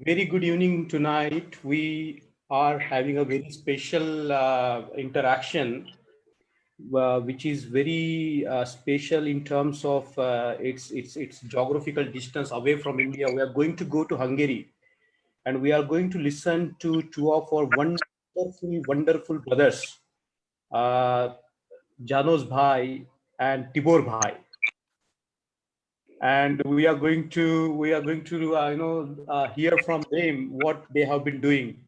Very good evening tonight. We are having a very special interaction, which is very special in terms of its geographical distance away from India. We are going to go to Hungary, and we are going to listen to two of our wonderful brothers, uh, Janos Bhai and Tibor Bhai, and we are going to hear from them what they have been doing.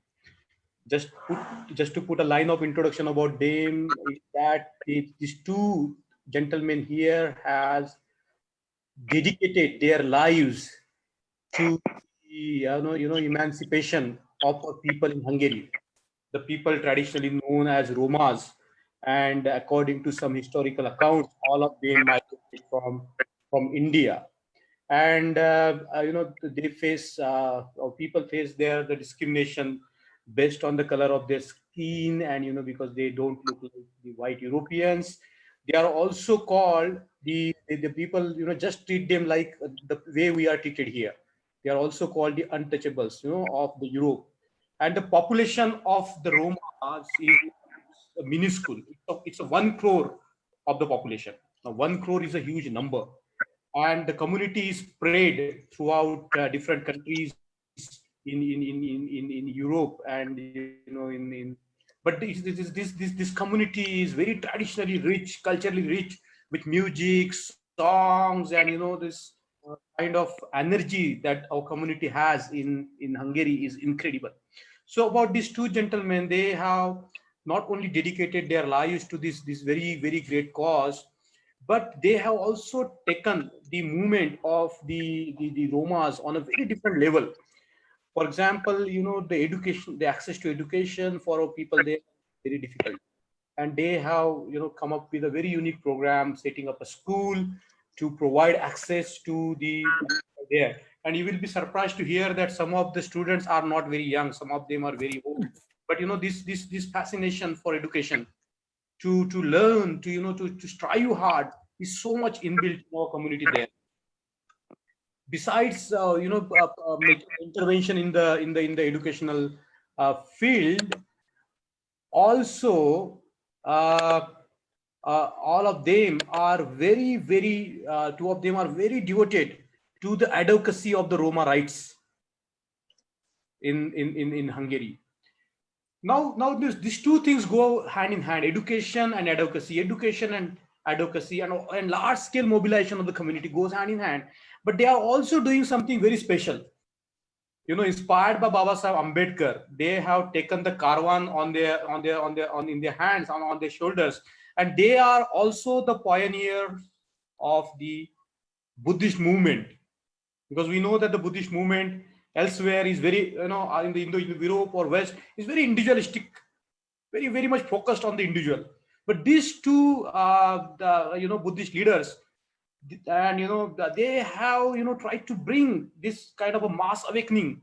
just put just to put a line of introduction about them is that these two gentlemen here has dedicated their lives to the emancipation of our people in Hungary, the people traditionally known as Romas, and according to some historical accounts, all of them migrated from India, and they face or people face the discrimination based on the color of their skin, and because they don't look like the white Europeans. They are also called the people, just treat them like the way we are treated here. They are also called the untouchables, of the Europe. And the population of the Romas is minuscule. It's a 1 crore of the population. Now 1 crore is a huge number, and the community is spread throughout different countries in Europe, and in but this community is very traditionally rich, culturally rich, with music, songs, and this kind of energy that our community has in Hungary is incredible. So about these two gentlemen, they have not only dedicated their lives to this very great cause, but they have also taken the movement of the Romas on a very different level. For example, the education, the access to education for our people there is very difficult, and they have come up with a very unique program, setting up a school to provide access to the there. And you will be surprised to hear that some of the students are not very young, some of them are very old. But this fascination for education, to learn, to strive hard, is so much inbuilt in our community there. Besides making intervention in the educational field, also all of them are very two of them are very devoted to the advocacy of the Roma rights in Hungary. Now these two things go hand in hand: education and advocacy, and large scale mobilization of the community goes hand in hand. But they are also doing something very special. Inspired by Babasaheb Ambedkar, they have taken the caravan in their hands, on their shoulders, and they are also the pioneers of the Buddhist movement, because we know that the Buddhist movement elsewhere is very, in the Europe or West, is very individualistic, very much focused on the individual. But these two, Buddhist leaders, and they have tried to bring this kind of a mass awakening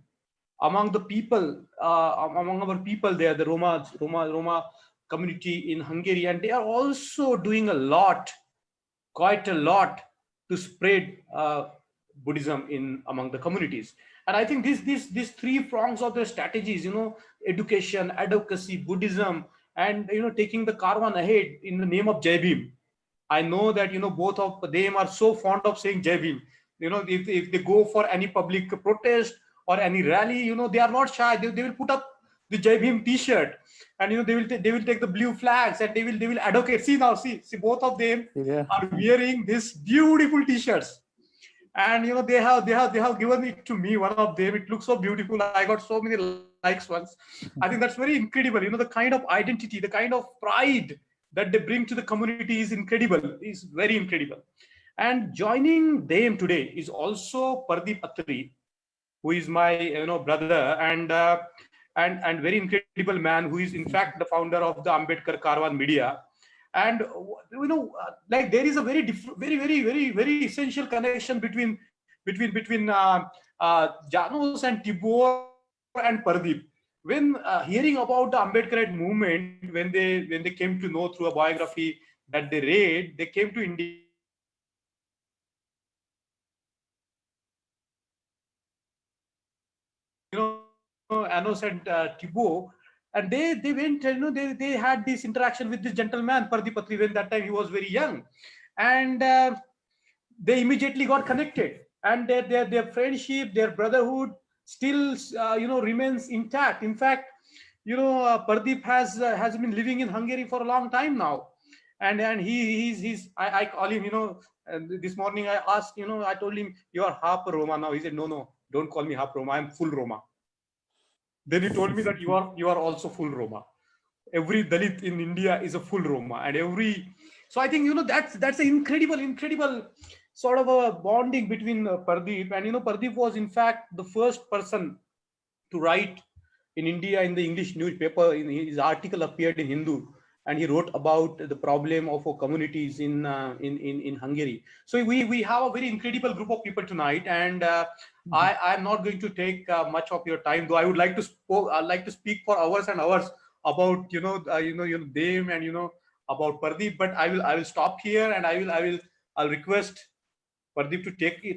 among the people, among our people there, the Roma community in Hungary, and they are also doing quite a lot, to spread Buddhism in among the communities. And I think these three prongs of the strategies, education, advocacy, Buddhism, and taking the caravan ahead in the name of Jai Bhim. I know that both of them are so fond of saying Jai Bhim. If they go for any public protest or any rally, they are not shy. They will put up the Jai Bhim T-shirt, and they will take the blue flags, and they will advocate. See now, see both of them are wearing these beautiful T-shirts, and they have given it to me. One of them, it looks so beautiful. I got so many likes once. I think that's very incredible. The kind of identity, the kind of pride that they bring to the community is incredible, is very incredible. And joining them today is also Pardeep Attri, who is my brother, and very incredible man, who is in fact the founder of the Ambedkar Caravan Media. And like, there is a very essential connection between Janos and Tibor and Pardeep. When hearing about the Ambedkarite movement, when they came to know through a biography that they read, they came to India, and they joined the Ambedkar Caravan Media. And Anos and Thibaut, and they went, they had this interaction with this gentleman, Pardeep Atri, when that time he was very young, and they immediately got connected, and their friendship, their brotherhood still remains intact. In fact, Pardeep has been living in Hungary for a long time now, and he's I call him, and this morning I asked, I told him, you are half Roma now. He said, no, don't call me half Roma, I'm full Roma. Then he told me that you are also full Roma. Every Dalit in India is a full Roma, and so I think, that's an incredible sort of a bonding between Pardeep, and Pardeep was in fact the first person to write in India in the English newspaper. His article appeared in Hindu, and he wrote about the problem of communities in Hungary. So we have a very incredible group of people tonight, and I'm not going to take much of your time, though I would like to speak for hours and hours about them, and about Pardeep, but I will stop here, and I'll request Pardeep to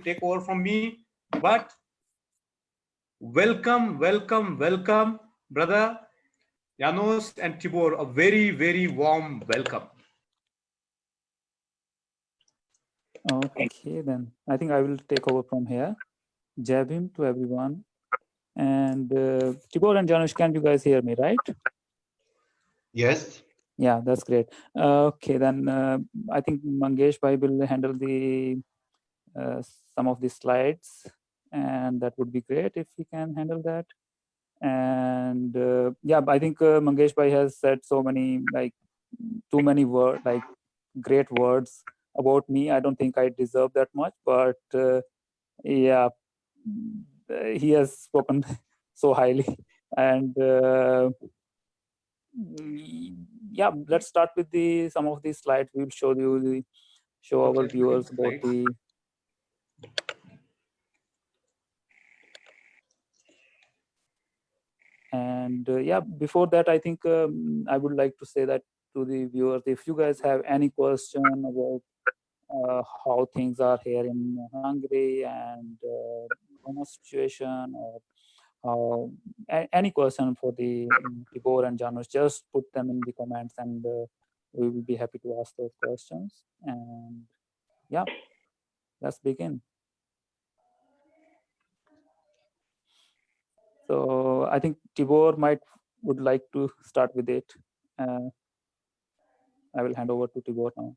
take over from me. But welcome, brother Janos and Tibor. A very, very warm welcome. Okay, then I think I will take over from here. Jai Bhim to everyone. And Tibor and Janusz, can you guys hear me, right? Yes. Yeah, that's great. Okay, then I think Mangesh Bhai will handle the some of the slides, and that would be great if he can handle that. And yeah, I think Mangesh Bhai has said so many, too many words, great words about me. I don't think I deserve that much, but yeah, he has spoken so highly. And yeah, let's start with some of these slides. We'll show our viewers about the. And yeah, before that, I think I would like to say that to the viewers, if you guys have any question about how things are here in Hungary and Roma situation, or any question for the Tibor and Janusz, just put them in the comments, and we will be happy to ask those questions. And yeah, let's begin. So I think Tibor would like to start with it. I will hand over to Tibor now.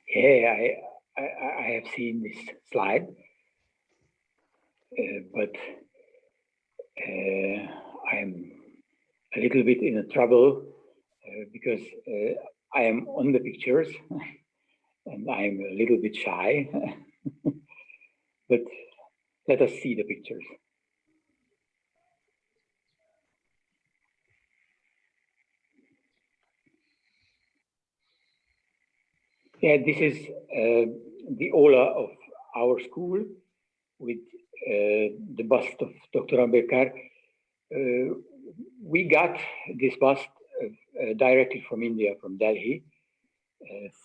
Yeah, I have seen this slide, but I'm a little bit in trouble because I am on the pictures and I'm a little bit shy, but let us see the pictures. Yeah, this is the aula of our school with the bust of Dr. Ambedkar. We got this bust directly from India, from Delhi,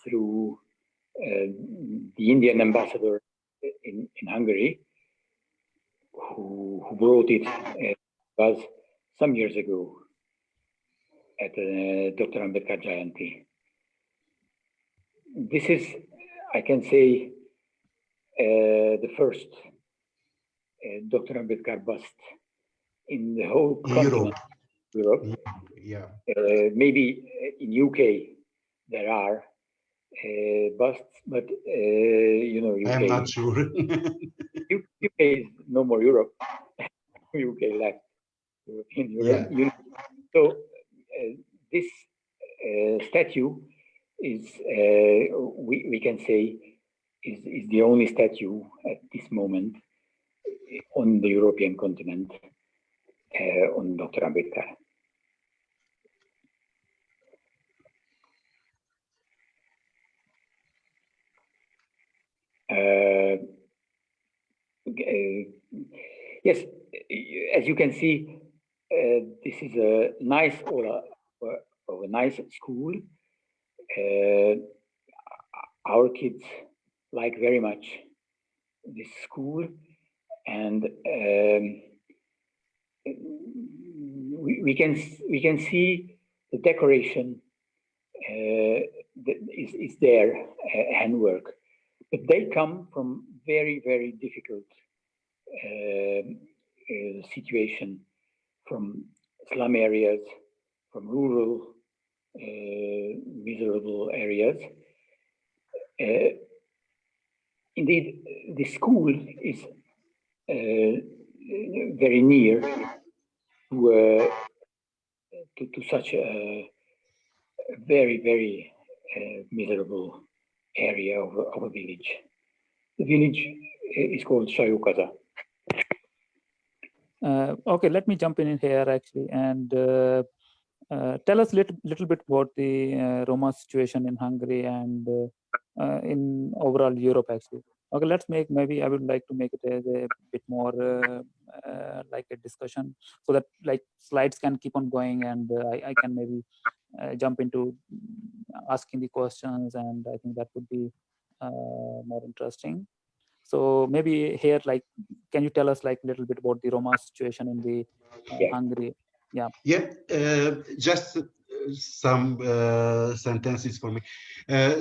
through the Indian ambassador in Hungary, who brought it was some years ago at Dr. Ambedkar Jayanti. This is, I can say, the first Dr. Ambedkar bust in the whole continent, Europe. Yeah. Maybe in UK there are busts, but UK. I'm not sure. UK is no more Europe. UK left European Union. Yeah. So this statue is, we can say, is the only statue at this moment on the European continent on Dr. Ambedkar. Yes, as you can see, this is a nice aula of a nice school. Our kids like very much this school, and we can see the decoration that is there, handwork, but they come from very difficult situation, from slum areas, from rural miserable areas. Indeed, the school is very near to such a very miserable area of a village. The village is called Sajókaza. Okay, let me jump in here actually and tell us little bit about the Roma situation in Hungary and in overall Europe actually. Okay, let's maybe I would like to make it as a bit more like a discussion, so that like slides can keep on going and I can maybe jump into asking the questions, and I think that would be more interesting. So maybe here, like, can you tell us like a little bit about the Roma situation in the Hungary? Yeah. Yeah, just some sentences for me.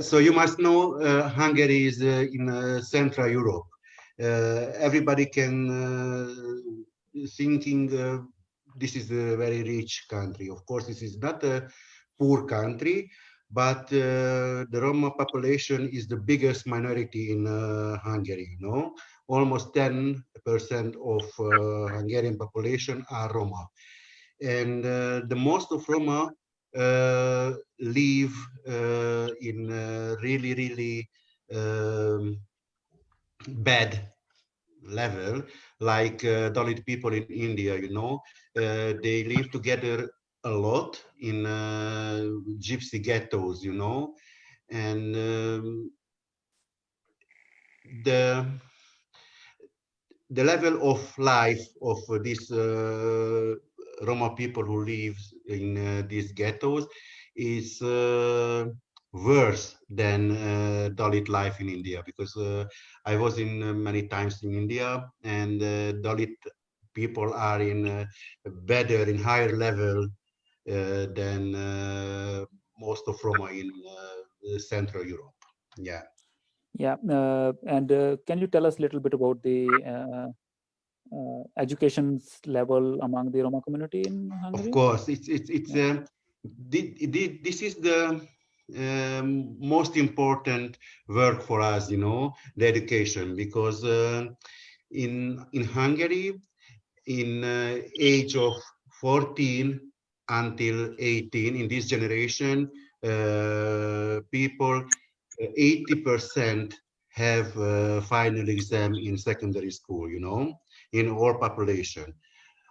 So you must know Hungary is in Central Europe. Everybody can thinking this is a very rich country. Of course, this is not a poor country, but the Roma population is the biggest minority in Hungary. You know, almost 10% of Hungarian population are Roma. And the most of Roma live in really bad level, like Dalit people in India, you know. They live together a lot in gypsy ghettos, you know, and the level of life of these Roma people who live in these ghettos is worse than Dalit life in India, because I was in many times in India, and Dalit people are in better, in higher level than most of Roma in Central Europe. Yeah. Yeah, and can you tell us a little bit about the education level among the Roma community in Hungary? Of course, this is the most important work for us, you know, the education, because in Hungary, in age of 14 until 18, in this generation, people 80% have final exam in secondary school, you know, in our population.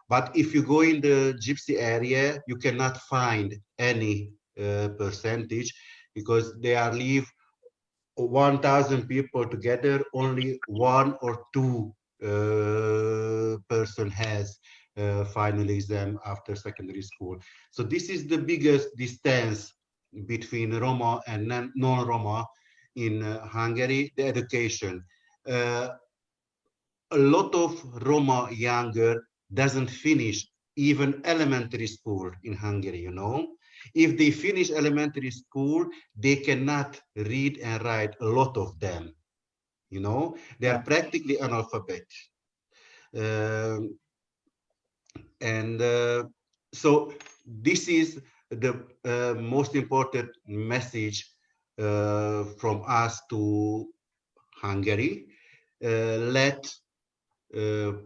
But if you go in the gypsy area, you cannot find any percentage, because they are live 1,000 people together, only one or two person has final exam after secondary school. So this is the biggest distance between Roma and non-Roma in Hungary, the education. A lot of Roma younger doesn't finish even elementary school in Hungary, you know. If they finish elementary school, they cannot read and write, a lot of them, you know. They are practically analphabet. So this is the most important message from us to Hungary. Let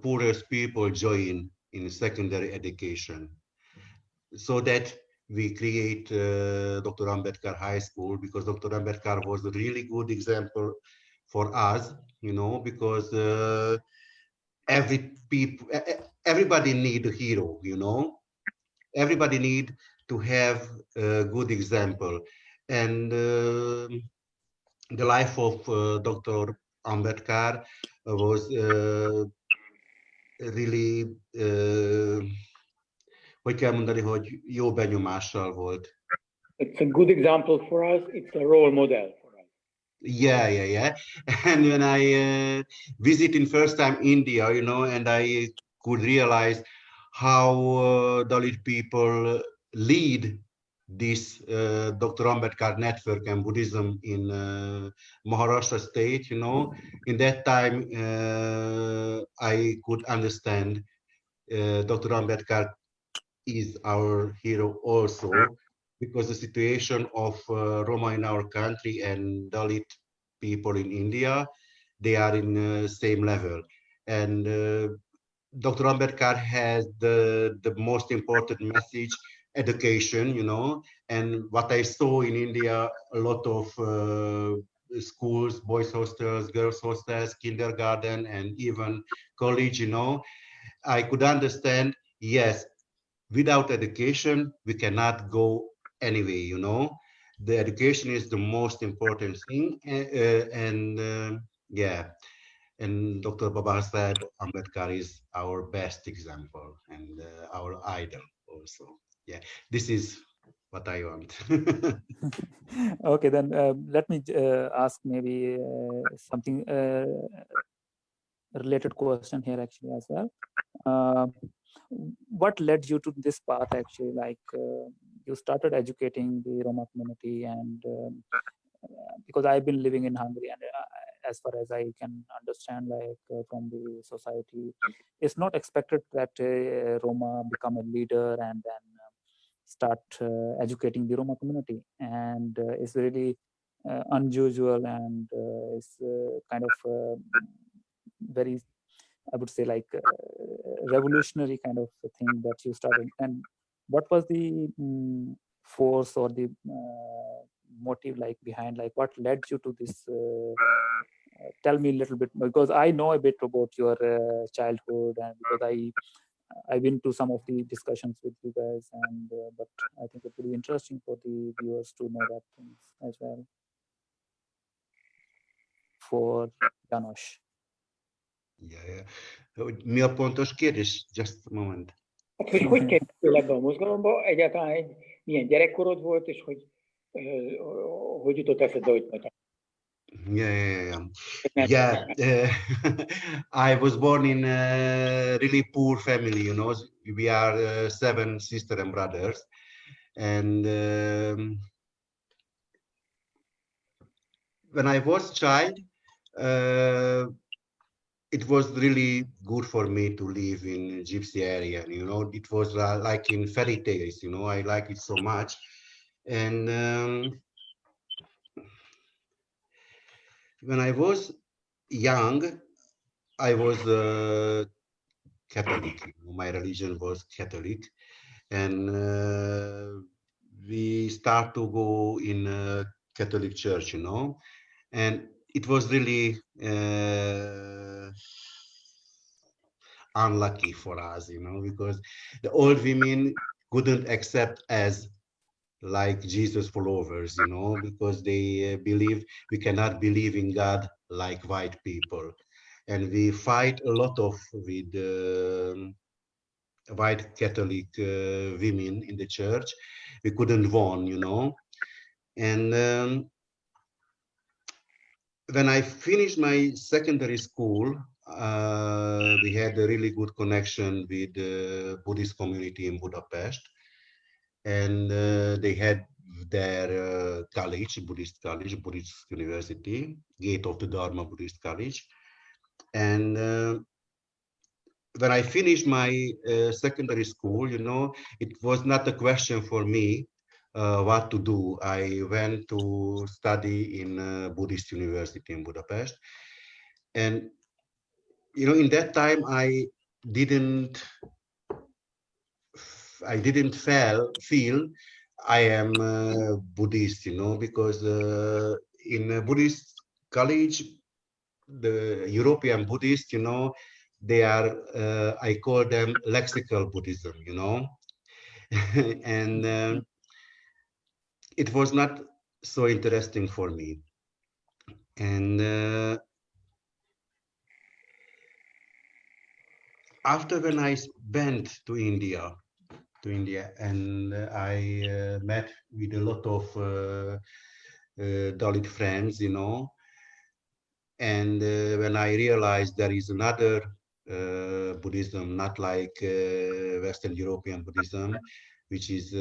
poorest people join in secondary education, so that we create Dr. Ambedkar High School, because Dr. Ambedkar was a really good example for us, you know, because everybody need a hero, you know. Everybody need to have a good example, and the life of Dr. Ambedkar was really, hogy kell mondani, hogy jó benyomással volt. It's a good example for us. It's a role model for us. Yeah. And when I visited first time India, and I could realize how Dalit people lead this Dr. Ambedkar network and Buddhism in Maharashtra state, in that time I could understand Dr. Ambedkar is our hero also, because the situation of Roma in our country and Dalit people in India, they are in same level. And Dr. Ambedkar has the most important message, education, and what I saw in India, a lot of schools, boys hostels, girls hostels, kindergarten, and even college, I could understand, yes, without education, we cannot go anyway, The education is the most important thing. And yeah, and Dr. Babasaheb Ambedkar is our best example and our idol also. Yeah, this is what I want. Okay, then let me ask maybe something related question here actually as well. What led you to this path actually? Like you started educating the Roma community, and because I've been living in Hungary, and as far as I can understand, like from the society, it's not expected that Roma become a leader and then start educating the Roma community, and it's really unusual, and it's kind of very, I would say, like revolutionary kind of thing that you started. And what was the force or the motive like behind, like what led you to this? Tell me a little bit, because I know a bit about your childhood, and because I've been to some of the discussions with you guys, and but I think it would be interesting for the viewers to know that things as well. For Janosch. Yeah. Mi a pontos kérdés? Just a moment. Hát, hogy kerültél ebbe a mozgalomba? Egyáltalán milyen gyerekkorod volt, és hogy jutott eszedbe, hogy majd Yeah. I was born in a really poor family, We are 7 sisters and brothers. And when I was child, it was really good for me to live in gypsy area. It was like in fairy tales. I like it so much. And when I was young, I was Catholic. My religion was Catholic, and we start to go in a Catholic church, and it was really unlucky for us, because the old women couldn't accept as like Jesus followers, because they believe we cannot believe in God like white people. And we fight a lot of with white Catholic women in the church. We couldn't win, And when I finished my secondary school, we had a really good connection with the Buddhist community in Budapest. And they had their college, Buddhist University, Gate of the Dharma Buddhist College. And when I finished my secondary school, it was not a question for me what to do. I went to study in Buddhist University in Budapest. And, in that time, I didn't feel I am Buddhist, because in a Buddhist college, the European Buddhists, they are, I call them lexical Buddhism, and it was not so interesting for me. And after when I went to India, and I met with a lot of Dalit friends, And when I realized there is another Buddhism, not like Western European Buddhism, which is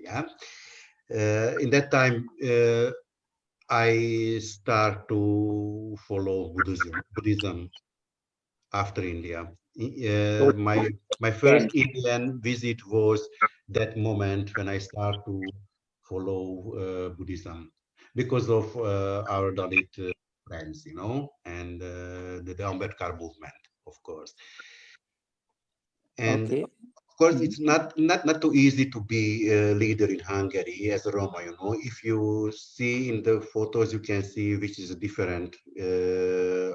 yeah. In that time, I start to follow Buddhism after India. My first And Indian visit was that moment when I start to follow Buddhism because of our Dalit friends, you know, and the Ambedkar movement, of course. And Okay. of course, Mhm. it's not too easy to be a leader in Hungary as a Roma. You know, if you see in the photos, you can see which is different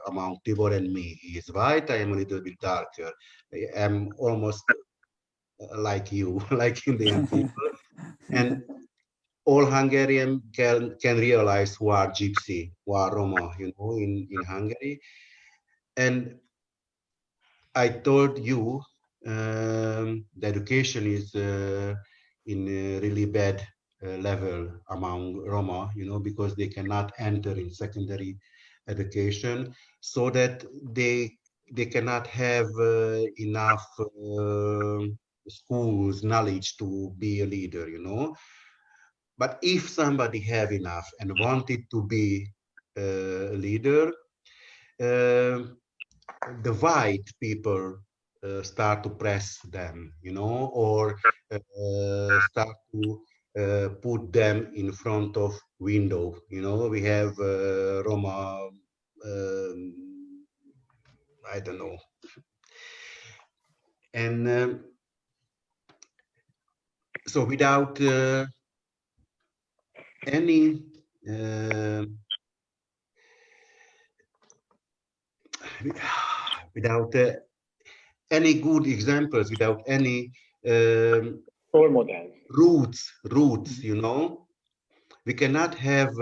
among Tibor and me. He is white. I am a little bit darker. I am almost like you, like Indian people, and all Hungarian can realize who are Gypsy, who are Roma. You know, in Hungary, and I told you the education is in a really bad level among Roma, you know, because they cannot enter in secondary education, so that they cannot have enough schools knowledge to be a leader, you know. But if somebody have enough and wanted to be a leader, uh, the white people start to press them, you know, or start to put them in front of window. You know, we have Roma, I don't know, and so without any uh, without any good examples, without any role models. roots, Mhm. you know, we cannot have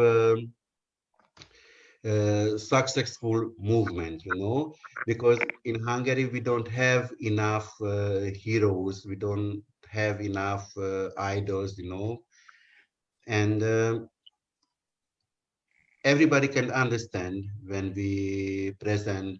successful movement, you know, because in Hungary we don't have enough heroes, we don't have enough idols, you know, and everybody can understand when we present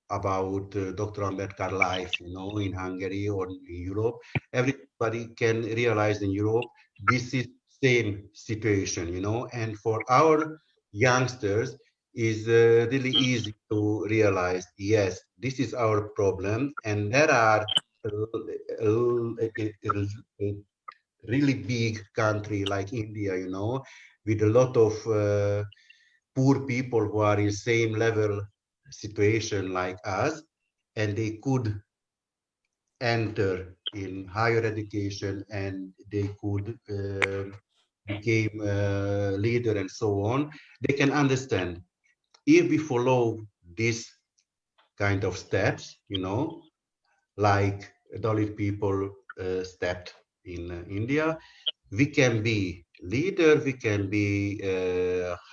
about Dr. Ambedkar life, you know, in Hungary or in Europe. Everybody can realize in Europe this is same situation, you know, and for our youngsters is really easy to realize, yes, this is our problem, and there are a really big country like India, you know, with a lot of poor people who are in same level situation like us, and they could enter in higher education and they could become leader and so on. They can understand if we follow this kind of steps, you know, like Dalit people stepped in India, we can be leader, we can be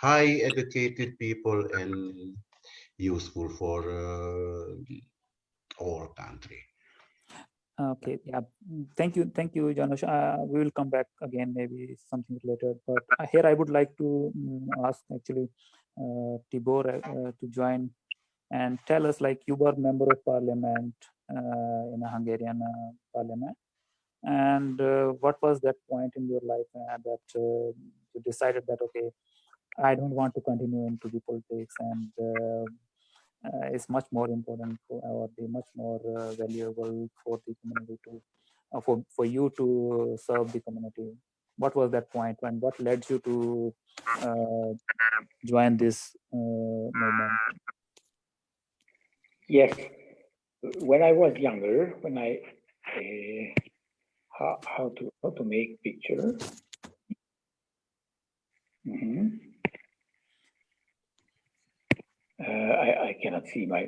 high educated people and useful for all country. Okay, yeah. Thank you, Janusz. We will come back again, maybe something related. But here I would like to ask actually Tibor to join and tell us, like, you were member of parliament in a Hungarian parliament, and what was that point in your life that you decided that, okay, I don't want to continue into the politics, and it's much more important for, or be much more valuable for the community to, for you to serve the community. What was that point, and what led you to join this movement? Yes, when I was younger, when I how to make picture. Mm-hmm. I cannot see my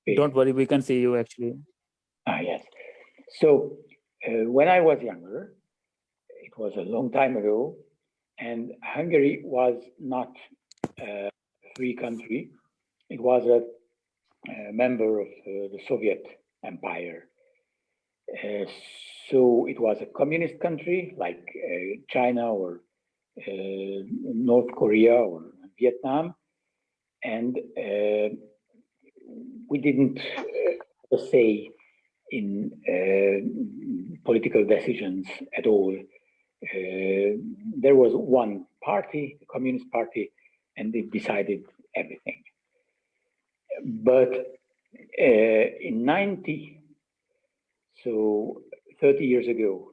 face. Don't worry, we can see you actually. Yes. So when I was younger, it was a long time ago, and Hungary was not a free country. It was a member of the Soviet Empire. So it was a communist country like China or North Korea or Vietnam, and we didn't have a say in political decisions at all. There was one party, the Communist Party, and they decided everything. But in 90, so 30 years ago,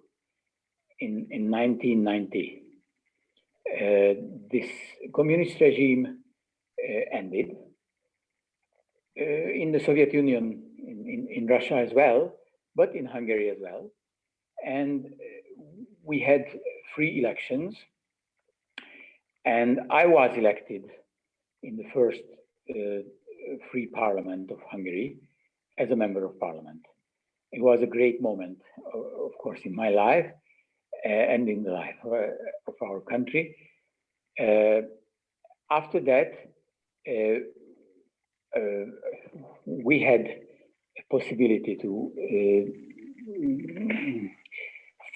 in 1990, this communist regime ended. In the Soviet Union, in Russia as well, but in Hungary as well. And we had free elections. And I was elected in the first free parliament of Hungary as a member of parliament. It was a great moment, of course, in my life and in the life of our country. After that, we had a possibility to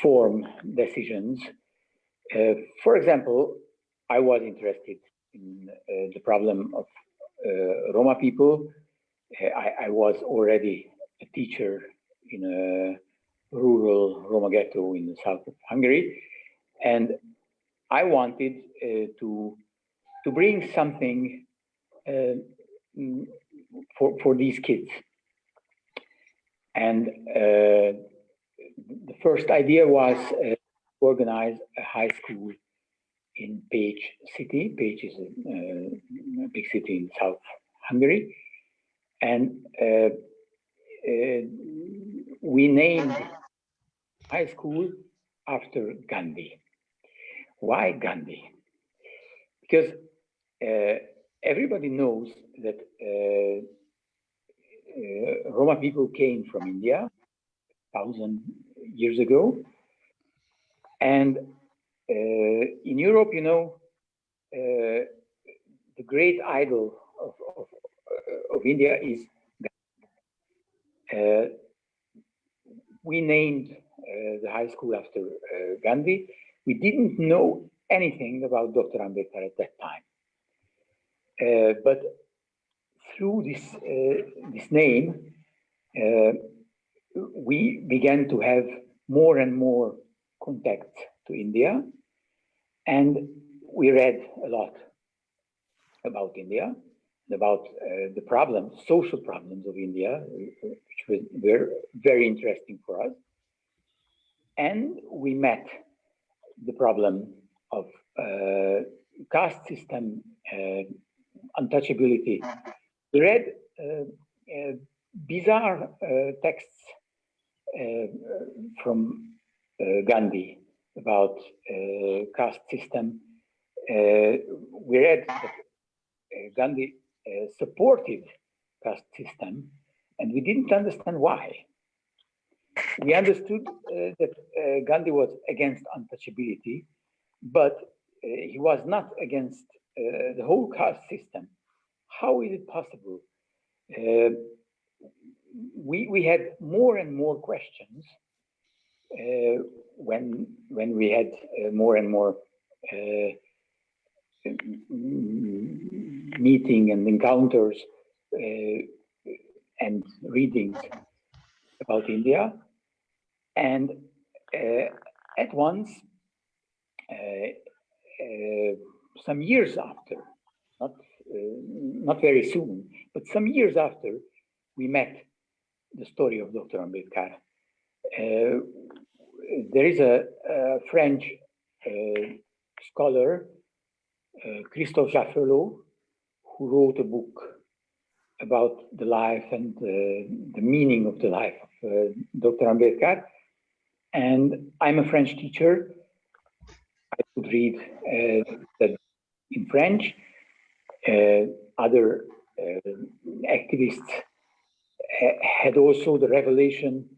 form decisions. For example, I was interested in the problem of Roma people. I was already a teacher in a rural Roma ghetto in the south of Hungary, and I wanted to bring something for these kids. And the first idea was to organize a high school in Pécs city. Pécs is a big city in South Hungary. And we named high school after Gandhi. Why Gandhi? Because everybody knows that Roma people came from India 1,000 years ago. And in Europe, you know, the great idol of India is Gandhi. We named the high school after Gandhi. We didn't know anything about Dr. Ambedkar at that time. But through this name, we began to have more and more contact to India, and we read a lot about India, about the problems, social problems of India, which were very interesting for us. And we met the problem of caste system, untouchability. We read bizarre texts from Gandhi about caste system. We read that Gandhi supported caste system, and we didn't understand why. We understood that Gandhi was against untouchability, but he was not against the whole caste system. How is it possible? We had more and more questions when we had more and more meeting and encounters and readings about India. And at once, some years after, not very soon, but some years after, we met the story of Dr. Ambedkar. There is a French scholar, Christophe Jaffrelot, who wrote a book about the life and the meaning of the life of Dr. Ambedkar. And I'm a French teacher. I could read that in French. Other activists had also the revelation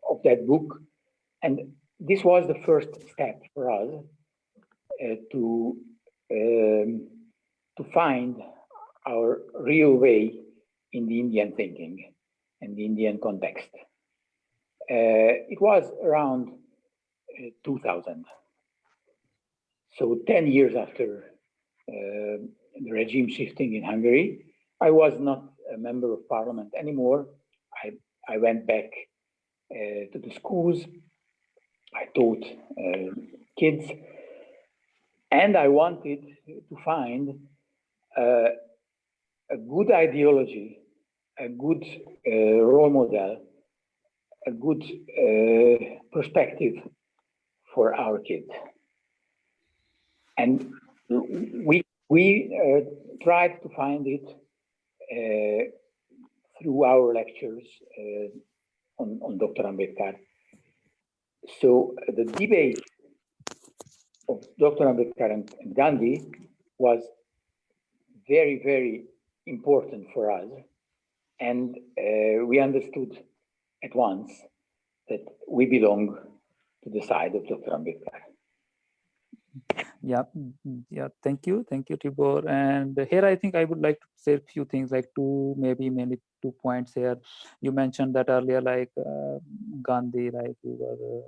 of that book. And this was the first step for us to find our real way in the Indian thinking and the Indian context. It was around 2000. So 10 years after the regime shifting in Hungary, I was not a member of parliament anymore. I went back to the schools. I taught kids, and I wanted to find a good ideology, a good role model, a good perspective for our kids. And we tried to find it through our lectures on Dr. Ambedkar. So the debate of Dr. Ambedkar and Gandhi was very, very important for us. And we understood at once that we belong to the side of Dr. Ambedkar. Yeah, thank you, Tibor. And here I think I would like to say a few things, like mainly 2 points here. You mentioned that earlier, like Gandhi, like you were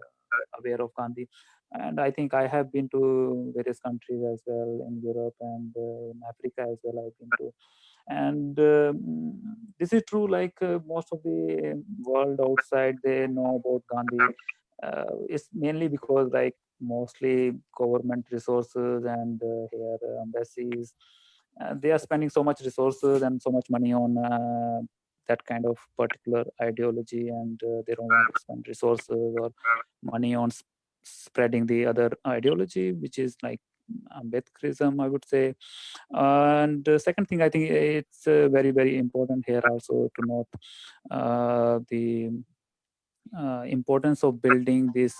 aware of Gandhi, and I think I have been to various countries as well in Europe and in Africa as well. I've been to, and this is true. Like most of the world outside, they know about Gandhi. It's mainly because like mostly government resources and here embassies, they are spending so much resources and so much money on that kind of particular ideology, and they don't want to spend resources or money on spreading the other ideology, which is like Ambedkarism, I would say. And the second thing, I think it's very, very important here also to note the importance of building this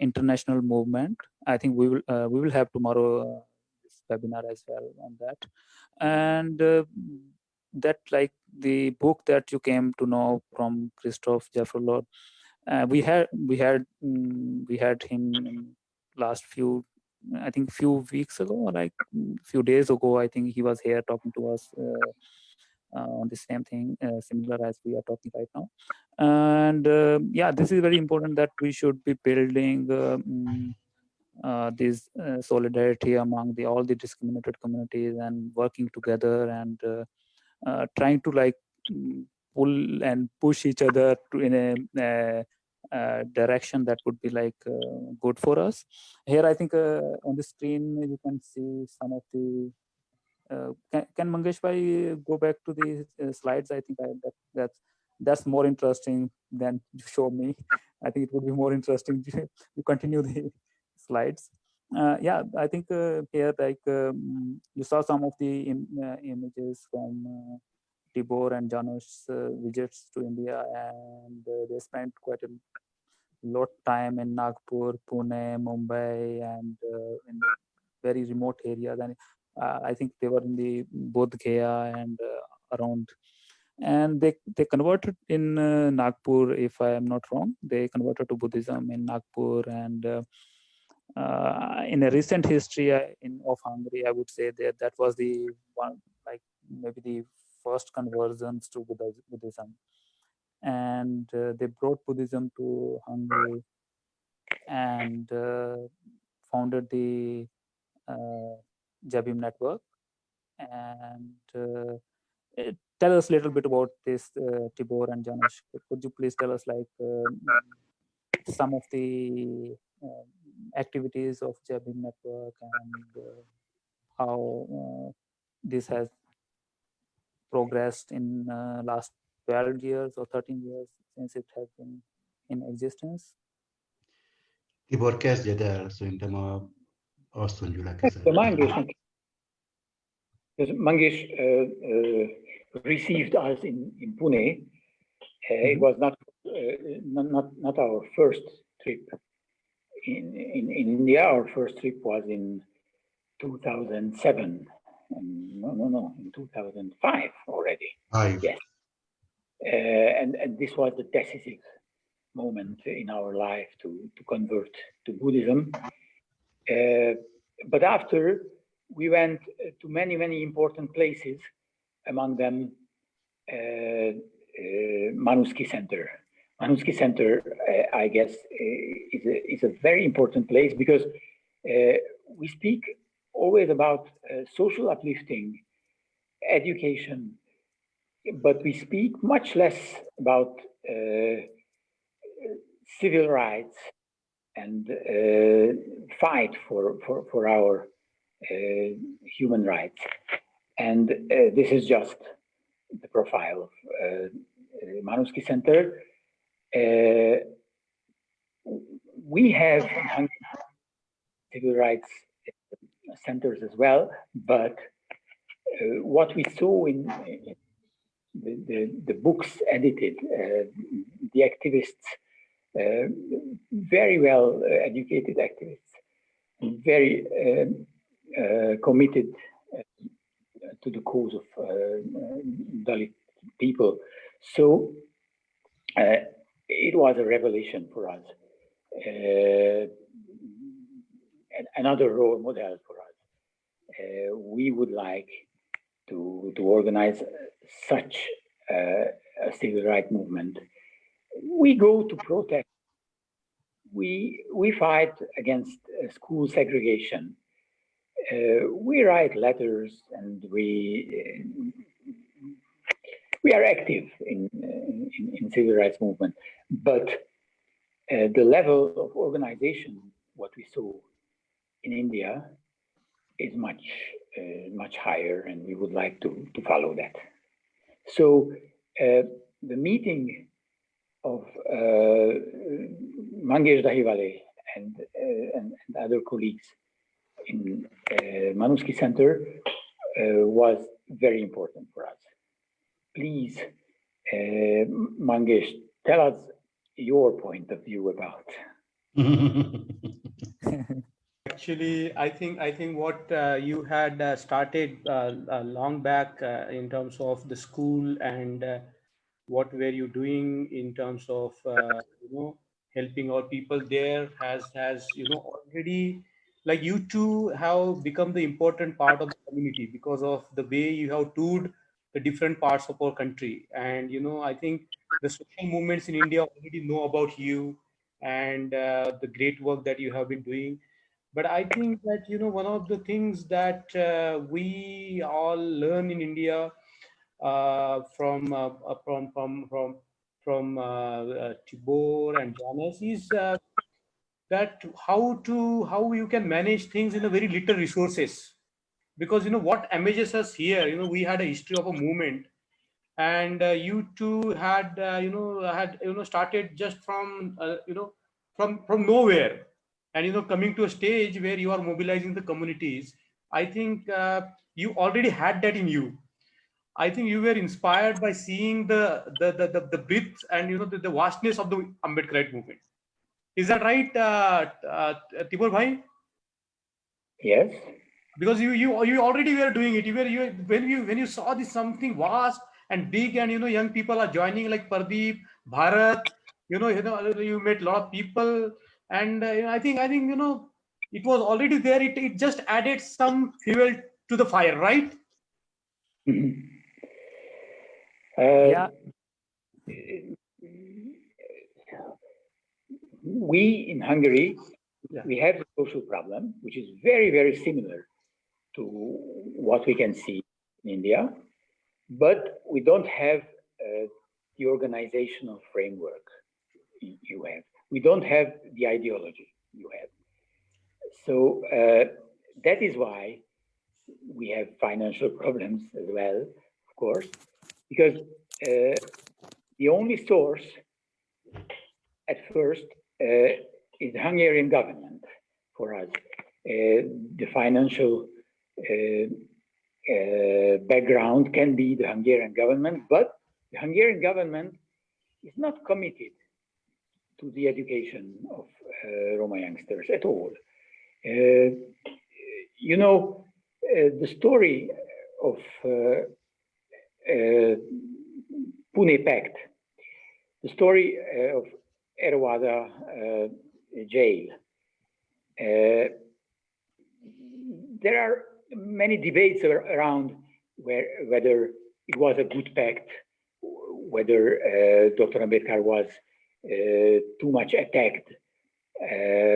international movement. I think we will have tomorrow this webinar as well on that. And that, like the book that you came to know from Christoph Jefferlord, we had him in last few weeks ago, or like few days ago. I think he was here talking to us on the same thing, similar as we are talking right now. And yeah, this is very important that we should be building this solidarity among all the discriminated communities and working together and trying to like pull and push each other in a direction that would be like good for us. Here, I think on the screen you can see some of the. Can Mangesh bhai go back to the slides? I think that's more interesting than you show me. I think it would be more interesting to continue the slides. Yeah, I think here like you saw some of the images from Tibor and Janusz visits to India, and they spent quite a lot time in Nagpur, Pune, Mumbai, and in very remote areas. And I think they were in the Bodh Gaya and around. And they converted in Nagpur, if I am not wrong. They converted to Buddhism in Nagpur, and in a recent history of Hungary, I would say that was the one, like maybe the first conversions to Buddhism. And they brought Buddhism to Hungary and founded the Bhim network. And tell us a little bit about this, Tibor and Janusz. Could you please tell us like some of the activities of Bhim network and how this has progressed in last 12 years or 13 years since it has been in existence? Tibor, kezdjed el, szerintem asszony gyülekezet. Mangesh received us in Pune. It was not our first trip in India. Our first trip was in 2007. No, in 2005 already. Yes. And this was the decisive moment in our life to convert to Buddhism. But after, we went to many important places, among them Manusky Center. Manusky Center, I guess, is a very important place because We speak always about social uplifting, education, but we speak much less about civil rights and fight for our human rights. And this is just the profile of Manuski Center. We have civil rights centers as well, but what we saw in the books edited, the activists, very well educated activists, very committed to the cause of Dalit people. So it was a revelation for us, another role model for us. We would like to organize such a civil rights movement. We go to protest. We fight against school segregation. We write letters, and we are active in civil rights movement. But the level of organization, what we saw in India, is much higher, and we would like to follow that. So the meeting of Mangesh Dahiwale and other colleagues in Manuski Center was very important for us. Please, Mangesh, tell us your point of view about. Actually, I think what you had started long back in terms of the school and what were you doing in terms of helping our people there has already, like, you two have become the important part of the community because of the way you have toured the different parts of our country. And I think the social movements in India already know about you and the great work that you have been doing. But I think that one of the things that we all learn in India from Tibor and Jonas is that how you can manage things in a very little resources. Because what amazes us here, we had a history of a movement, and you two had started just from from nowhere, and coming to a stage where you are mobilizing the communities. I think you already had that in you. I think you were inspired by seeing the breadth and the vastness of the Ambedkarite movement. Is that right, Tibor bhai? Yes. Because you already were doing it. When you saw this something vast and big, and young people are joining like Pardeep, Bharat. You met a lot of people, and I think it was already there. It just added some fuel to the fire, right? Yeah. We in Hungary, we have a social problem, which is very, very similar to what we can see in India, but we don't have the organizational framework you have. We don't have the ideology you have. So that is why we have financial problems as well, of course, because the only source at first is the Hungarian government for us. The financial background can be the Hungarian government, but the Hungarian government is not committed to the education of Roma youngsters at all. The story of Pune Pact, the story of Erwada jail. There are many debates around whether it was a good pact, whether Dr. Ambedkar was too much attacked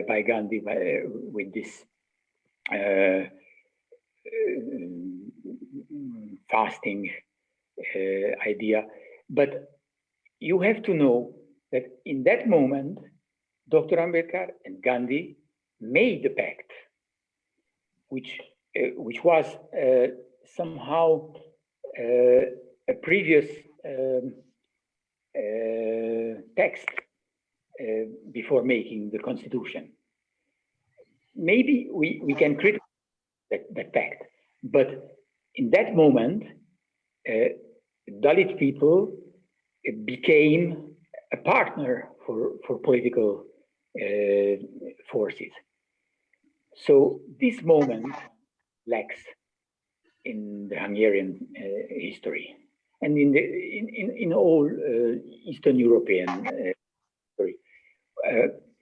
by Gandhi with this fasting idea. But you have to know that in that moment, Dr. Ambedkar and Gandhi made a pact, which was somehow a previous text before making the constitution. Maybe we can criticize that pact, but in that moment, Dalit people became a partner for political forces. So this moment lacks in the Hungarian history and in all Eastern European history.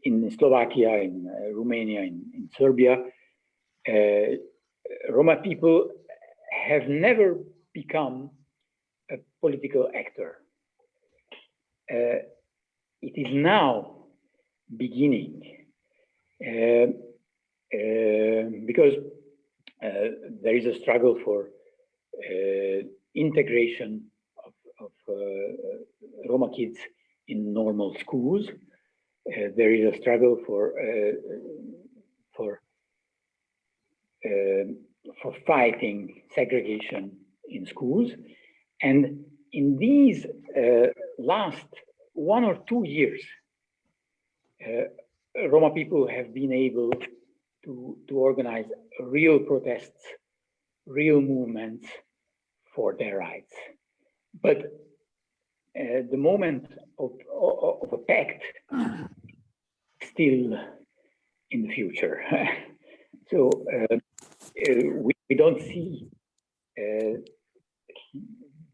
In Slovakia, in Romania, in Serbia, Roma people have never become a political actor. It is now beginning because there is a struggle for integration of Roma kids in normal schools. There is a struggle for fighting segregation in schools, and in these last 1 or 2 years, Roma people have been able to organize real protests, real movements for their rights. But the moment of a pact still in the future. So we don't see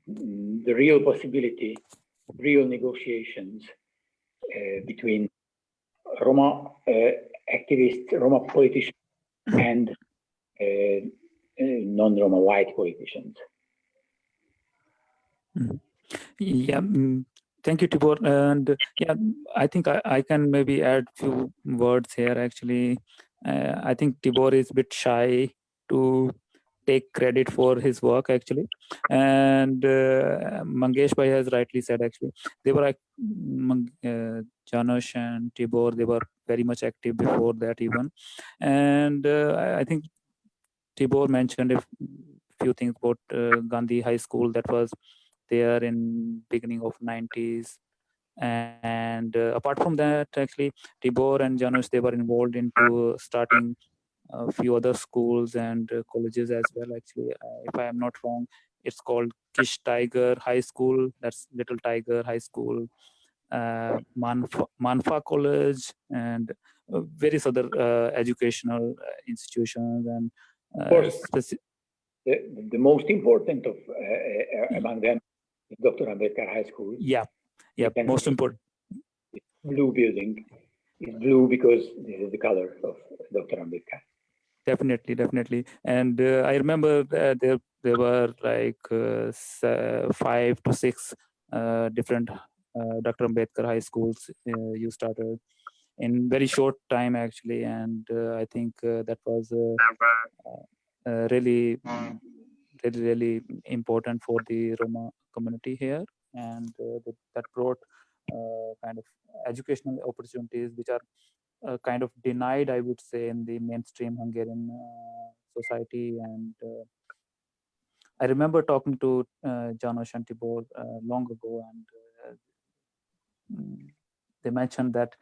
the real possibility, real negotiations between Roma activists, Roma politicians, and non-Roma white politicians. Yeah, thank you, Tibor. And yeah, I think I can maybe add few words here. Actually, I think Tibor is a bit shy to take credit for his work, actually. And Mangesh Bhai has rightly said, actually, they were Janusz and Tibor, they were very much active before that even. And I think Tibor mentioned a few things about Gandhi High School that was there in beginning of 90s. And apart from that, actually, Tibor and Janusz, they were involved into starting a few other schools and colleges as well. Actually, if I am not wrong, it's called Kish Tiger High School. That's Little Tiger High School, Manfa College, and various other educational institutions. And of course, the most important of among them is Dr. Ambedkar High School. Yeah, most important. Blue building is blue because this is the color of Dr. Ambedkar. Definitely. And I remember there were like 5 to 6 different Dr. Ambedkar high schools you started in very short time, actually. And I think that was really important for the Roma community here. And that brought kind of educational opportunities which are kind of denied, I would say, in the mainstream Hungarian society. And I remember talking to Janos and Tibor long ago, and they mentioned that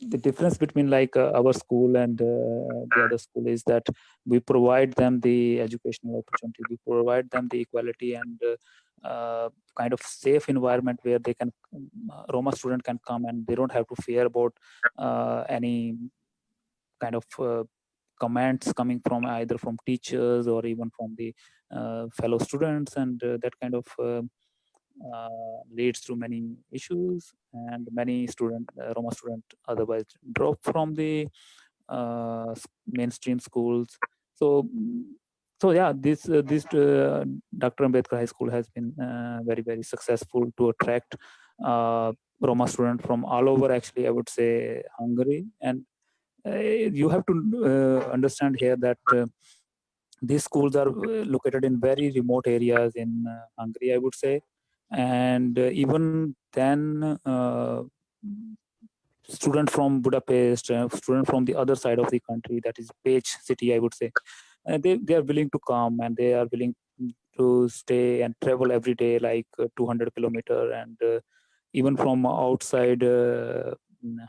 the difference between like our school and the other school is that we provide them the educational opportunity, we provide them the equality and kind of safe environment where they can Roma student can come and they don't have to fear about any kind of comments coming from either from teachers or even from the fellow students, and that kind of leads to many issues, and many Roma student otherwise drop from the mainstream schools. So yeah, this Dr. Ambedkar High School has been very successful to attract Roma students from all over, actually, I would say, Hungary. And you have to understand here that these schools are located in very remote areas in Hungary, I would say. And even then, students from Budapest, students from the other side of the country, that is Pécs city, I would say, they are willing to come, and they are willing to stay and travel every day, like 200 kilometer, and even from outside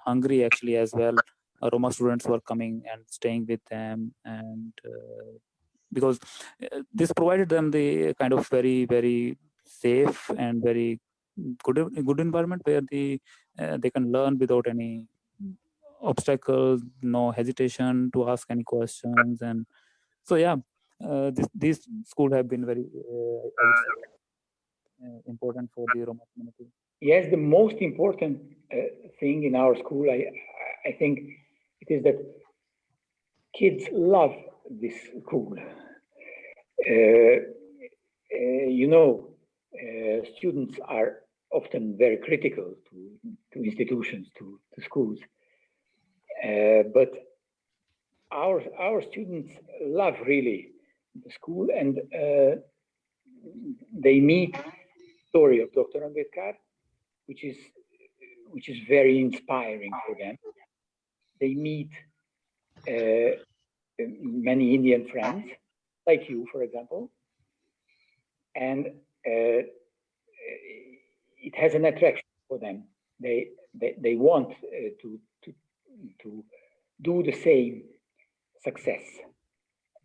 Hungary actually as well. Roma students were coming and staying with them, and because this provided them the kind of very safe and very good environment where they can learn without any obstacles, no hesitation to ask any questions. And so yeah, these schools have been very I would say, important for the Roma community. Yes, the most important thing in our school, I think it is that kids love this school. Students are often very critical to institutions, to schools, but our students love really the school, and they meet the story of Dr. Ambedkar, which is very inspiring for them. They meet many Indian friends, like you, for example, and it has an attraction for them. They want to do the same success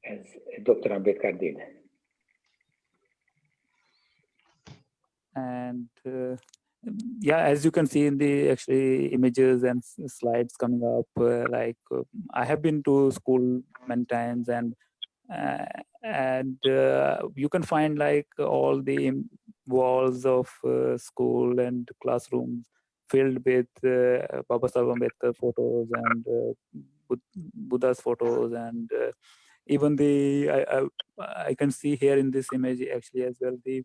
as Dr. Ambedkar did. And yeah, as you can see in the actually images and slides coming up, I have been to school many times, and you can find like all the walls of school and classrooms filled with Babasaheb Ambedkar photos and Buddha's photos, and even I can see here in this image actually as well the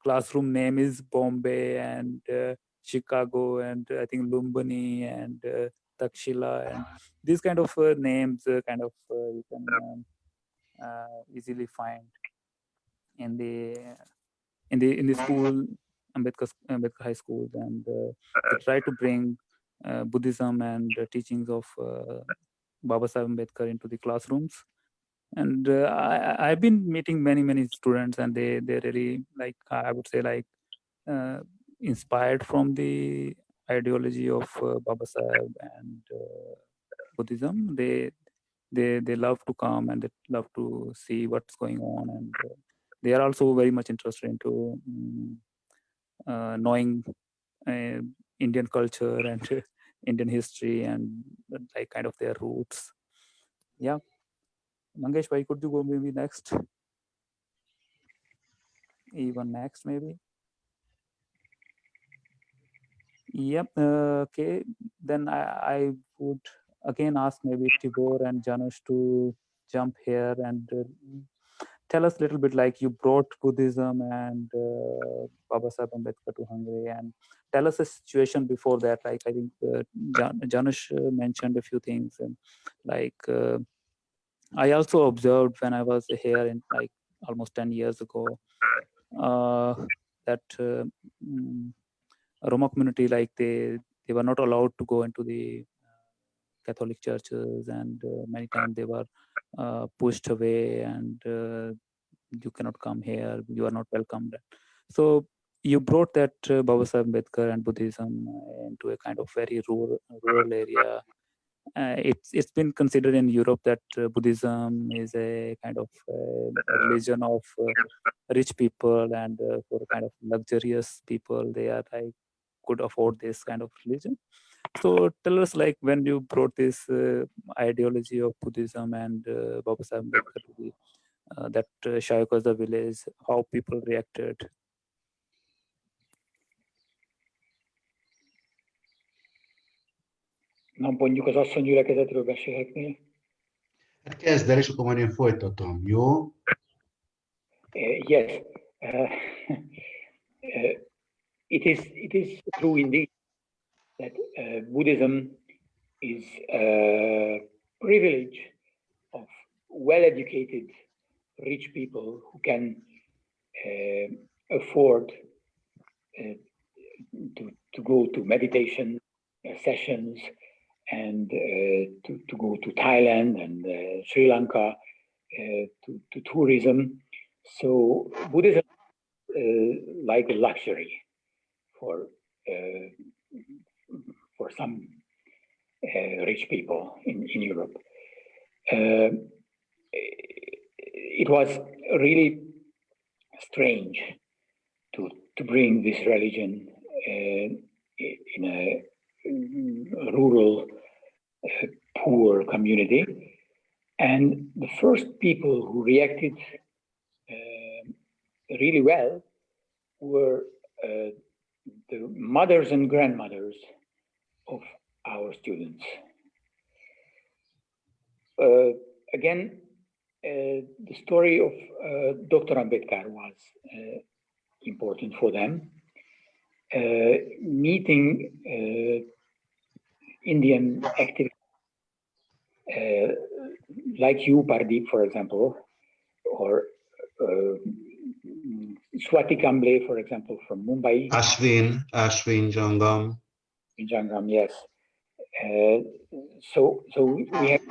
classroom name is Bombay and Chicago, and I think Lumbini and Takshila, and these kind of names you can easily find in the school, Ambedkar High School, and they try to bring Buddhism and teachings of Babasaheb Ambedkar into the classrooms. And I've been meeting many students, and they really, like, I would say, like inspired from the ideology of Babasaheb and Buddhism. They love to come, and they love to see what's going on, and they are also very much interested into knowing Indian culture and Indian history, and like kind of their roots. Yeah. Mangesh, why could you go maybe next? Even next, maybe. Yep. Okay. Then I would again ask maybe Tibor and Janusz to jump here and tell us a little bit, like, you brought Buddhism and Babasaheb Ambedkar to Hungary, and tell us a situation before that. Like, I think Janusz mentioned a few things, and like I also observed when I was here in like almost 10 years ago that Roma community, like they were not allowed to go into the Catholic churches, and many times they were pushed away, and you cannot come here, you are not welcomed. So you brought that Babasaheb Ambedkar and Buddhism into a kind of very rural area. It's been considered in Europe that Buddhism is a kind of religion of rich people, and for kind of luxurious people, they are like could afford this kind of religion. So tell us, like, when you brought this ideology of Buddhism and Babasaheb Ambedkar to the that Shayakoza village, how people reacted. Nem mondjuk az asszonygyülekezetről beszélhetnél? Kezd el, és akkor majd én folytatom, jó? Yes. It is true indeed that Buddhism is a privilege of well-educated, rich people who can afford to go to meditation sessions and to go to Thailand and Sri Lanka to tourism. So Buddhism like a luxury for some rich people in Europe. It was really strange to bring this religion in a rural, poor community. And the first people who reacted really well were the mothers and grandmothers of our students. Again, the story of Dr. Ambedkar was important for them. Meeting Indian activists like you, Pardeep, for example, or Swati Kamble, for example, from Mumbai. Ashwin Jangam. In Jangam, yes. So we have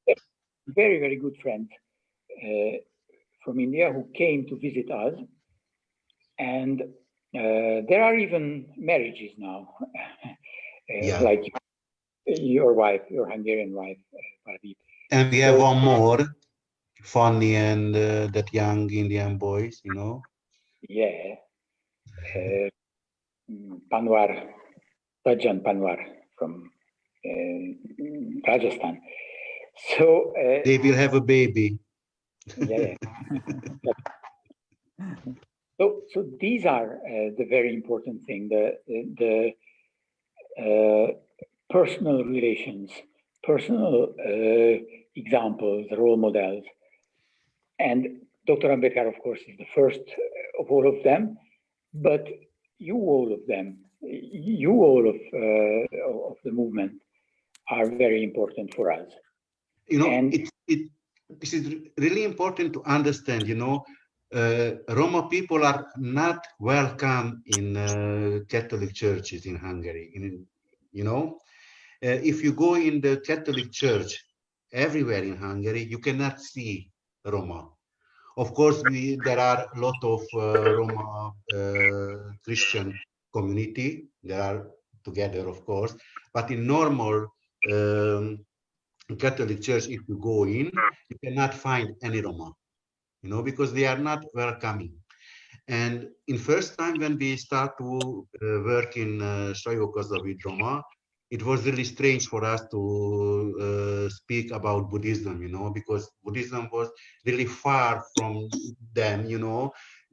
a very, very good friend from India who came to visit us. And there are even marriages now, like your wife, your Hungarian wife, Pardeep. And we have one more, Fanny and that young Indian boys, you know. Yeah. Panwar, Rajan Panwar from Rajasthan. So they will have a baby. Yeah. So these are the very important thing, the personal relations, personal examples, role models. And Dr. Ambedkar, of course, is the first of all of them, but you all of them, you all of the movement are very important for us. You know, and this is really important to understand, you know, Roma people are not welcome in Catholic churches in Hungary. You know, if you go in the Catholic church everywhere in Hungary, you cannot see Roma. Of course, there are a lot of Roma Christian community. They are together, of course, but in normal Catholic church, if you go in, you cannot find any Roma, you know, because they are not welcoming. And in first time when we start to work in Sajokaza with Roma, it was really strange for us to speak about Buddhism, you know, because Buddhism was really far from them, you know.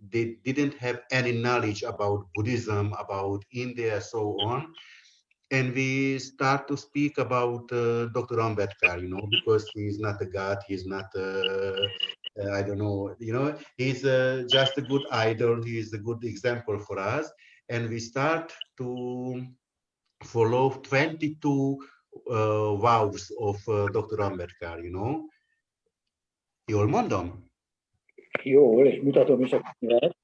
They didn't have any knowledge about Buddhism, about India, so on. And we start to speak about Dr. Ambedkar, you know, because he's not a god, he's not, I don't know, you know, he's just a good idol, he's a good example for us. And we start to follow 22 vows of Dr. Ambedkar, you know. Jól mondom? Jól, és mutatom is a könyvet.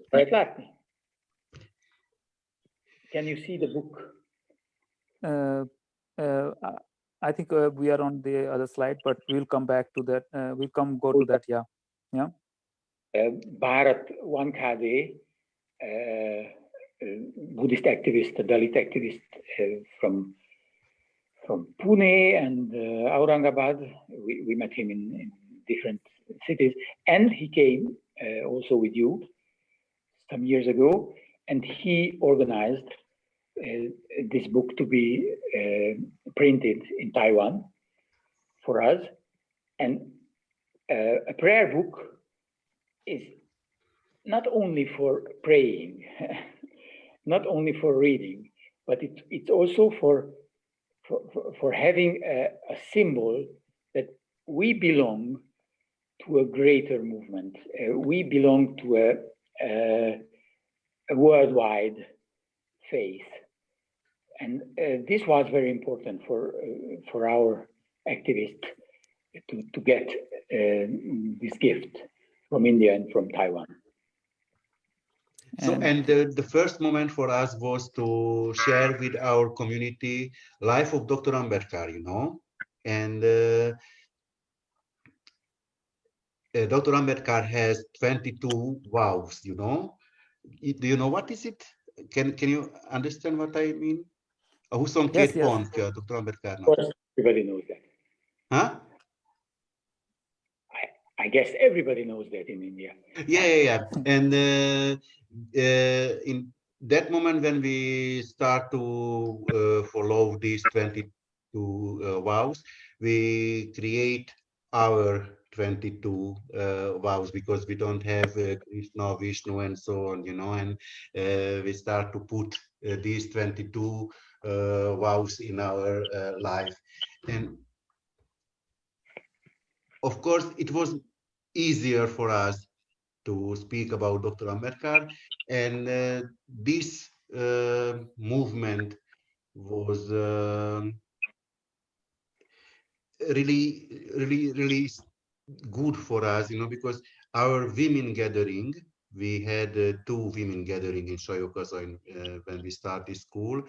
Lehet látni? Can you see the book? I think we are on the other slide, but we'll come back to that. We'll go to that. Yeah. Bharat Wankade, Buddhist activist, a Dalit activist from Pune and Aurangabad. We met him in different cities, and he came also with you some years ago, and he organized this book to be printed in Taiwan for us. And a prayer book is not only for praying, not only for reading, but it's also for having a symbol that we belong to a greater movement. We belong to a worldwide faith. And this was very important for our activists to get this gift from India and from Taiwan. So, and the first moment for us was to share with our community life of Dr. Ambedkar, you know, and Dr. Ambedkar has 22 vows, you know. Do you know what is it? Can you understand what I mean? A 22 Yes, yes. pontja Dr. Ambedkarnak. Of course, everybody knows that. Huh? I guess everybody knows that in India. Yeah. And in that moment when we start to follow these 22 vows, we create our 22 vows because we don't have Krishna, Vishnu, and so on, you know, and we start to put these 22 vows in our life. And of course, it was easier for us to speak about Dr. Ambedkar, and this movement was really good for us, you know, because our women gathering, we had 2 women gathering in Sajokaza when we started school.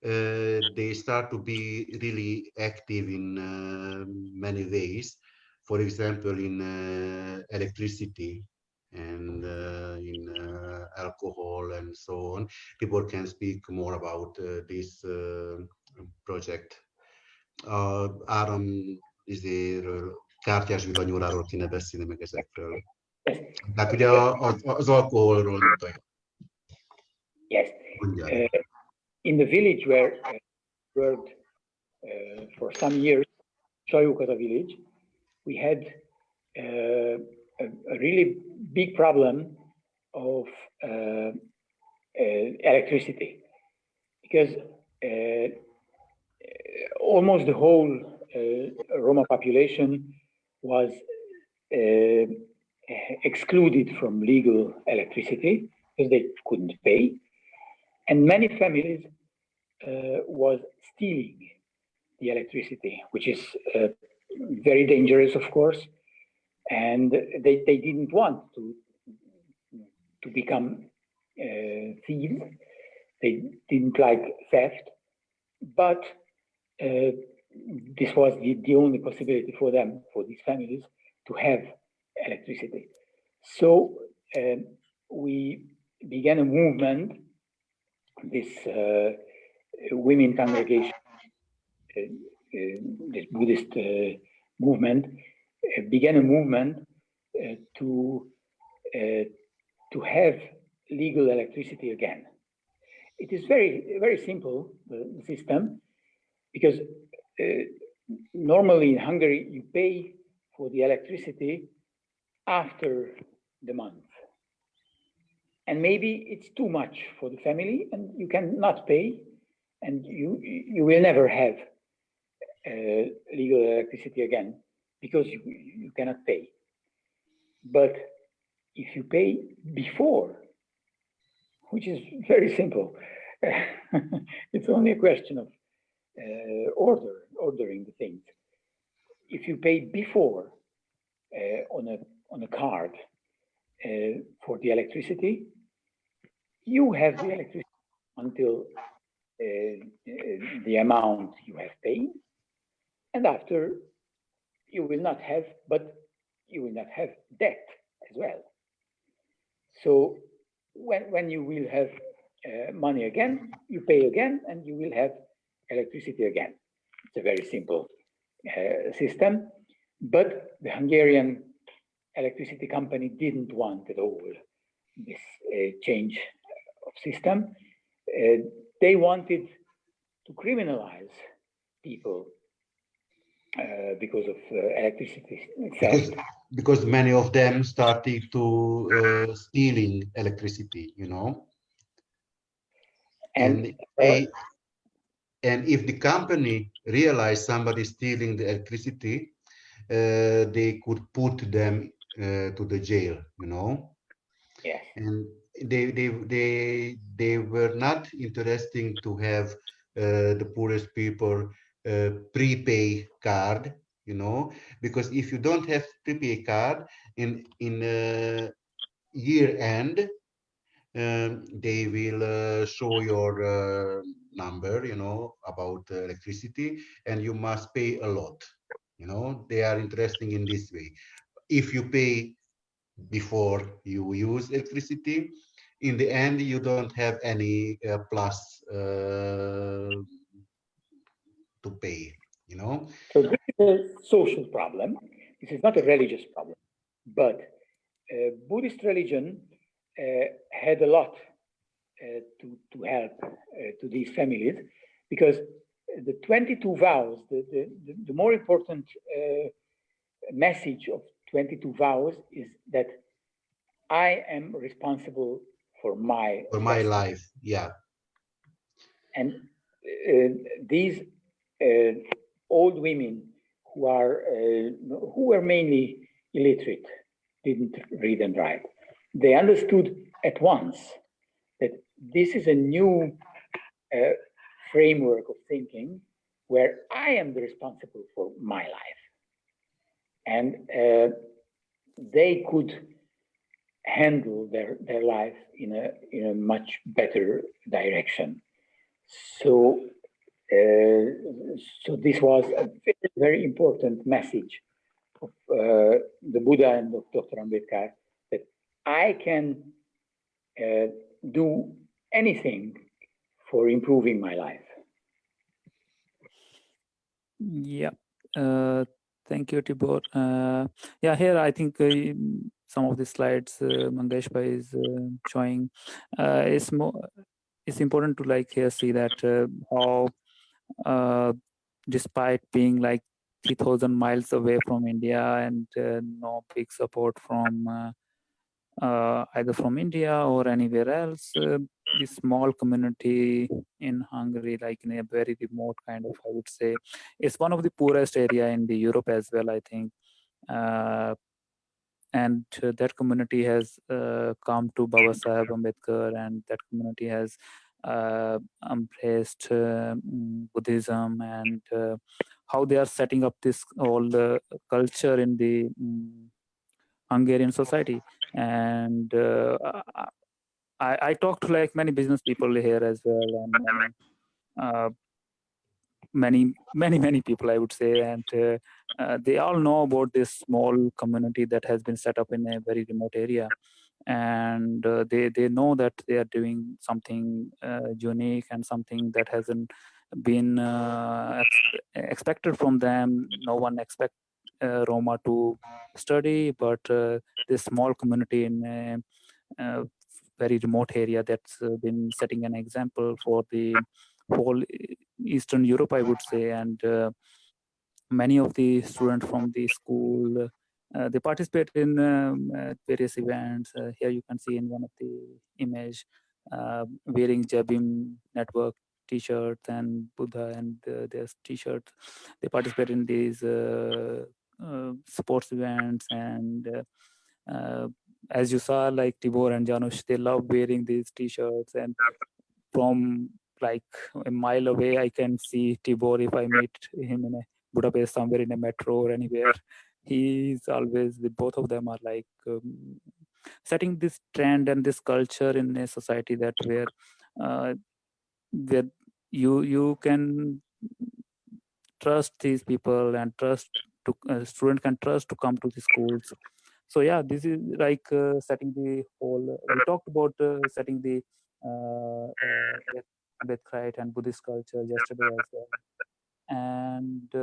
They start to be really active in many ways. For example, in electricity and in alcohol and so on. People can speak more about this project. Áram izéről, kártyás villanyóráról kéne beszélni, meg ezekről. Tehát ugye az alkoholról nyugodtan. Yes. In the village where I worked for some years, Sajokaza village, we had a really big problem of electricity, because almost the whole Roma population was excluded from legal electricity because they couldn't pay, and many families was stealing the electricity, which is very dangerous, of course, and they didn't want to become thieves. They didn't like theft, but this was the only possibility for them, for these families, to have electricity. So we began a movement, this women congregation, this Buddhist movement, began a movement to have legal electricity again. It is very simple, the system, because normally in Hungary you pay for the electricity after the month, and maybe it's too much for the family and you cannot pay, and you will never have legal electricity again because you cannot pay. But if you pay before, which is very simple, it's only a question of ordering the things. If you pay before on a card for the electricity, you have the electricity until the amount you have paid, and after you will not have, but you will not have debt as well. So when you will have money again, you pay again, and you will have electricity again. It's a very simple system, but the Hungarian electricity company didn't want at all this change of system. They wanted to criminalize people because of electricity theft. Because many of them started to stealing electricity, you know. And if the company realized somebody stealing the electricity, they could put them to the jail, you know. Yes. And they were not interested to have the poorest people prepay card, you know, because if you don't have prepay card in year end, they will show your number, you know, about electricity, and you must pay a lot. You know, they are interesting in this way. If you pay before you use electricity, in the end, you don't have any plus to pay, you know. So this is a social problem. This is not a religious problem. But Buddhist religion had a lot to help to these families, because the 22 vows, the more important message of 22 vows is that I am responsible for my life, yeah. And these old women who were mainly illiterate, didn't read and write, they understood at once that this is a new framework of thinking where I am the responsible for my life. And they could handle their life in a much better direction. So this was a very, very important message of the Buddha and of Dr. Ambedkar, that I can do anything for improving my life. Yeah. Thank you, Tibor. Yeah, here I think some of the slides Mangesh Bhai is showing it's important to like here see that how despite being like 3,000 miles away from India and no big support from either from India or anywhere else, this small community in Hungary, like in a very remote kind of, I would say, it's one of the poorest area in the Europe as well, I think. And that community has come to Babasaheb Ambedkar, and that community has embraced Buddhism, and how they are setting up this whole culture in the Hungarian society. And I talked to like many business people here as well, and many people, I would say, and they all know about this small community that has been set up in a very remote area, and they know that they are doing something unique and something that hasn't been expected from them. No one expect Roma to study, but this small community in a very remote area that's been setting an example for the whole Eastern Europe, I would say. And many of the students from the school, they participate in various events. Here you can see in one of the image wearing Bhim network t-shirts and Buddha and their t-shirts. They participate in these sports events, and as you saw, like Tibor and Janusz, they love wearing these t-shirts, and from like a mile away, I can see Tibor if I meet him in a Budapest somewhere in a metro or anywhere. He's always, the both of them are like setting this trend and this culture in a society that where you can trust these people and trust to student can trust to come to the schools. So yeah, this is like setting the whole. We talked about setting the Ambedkarite and Buddhist culture yesterday as well, and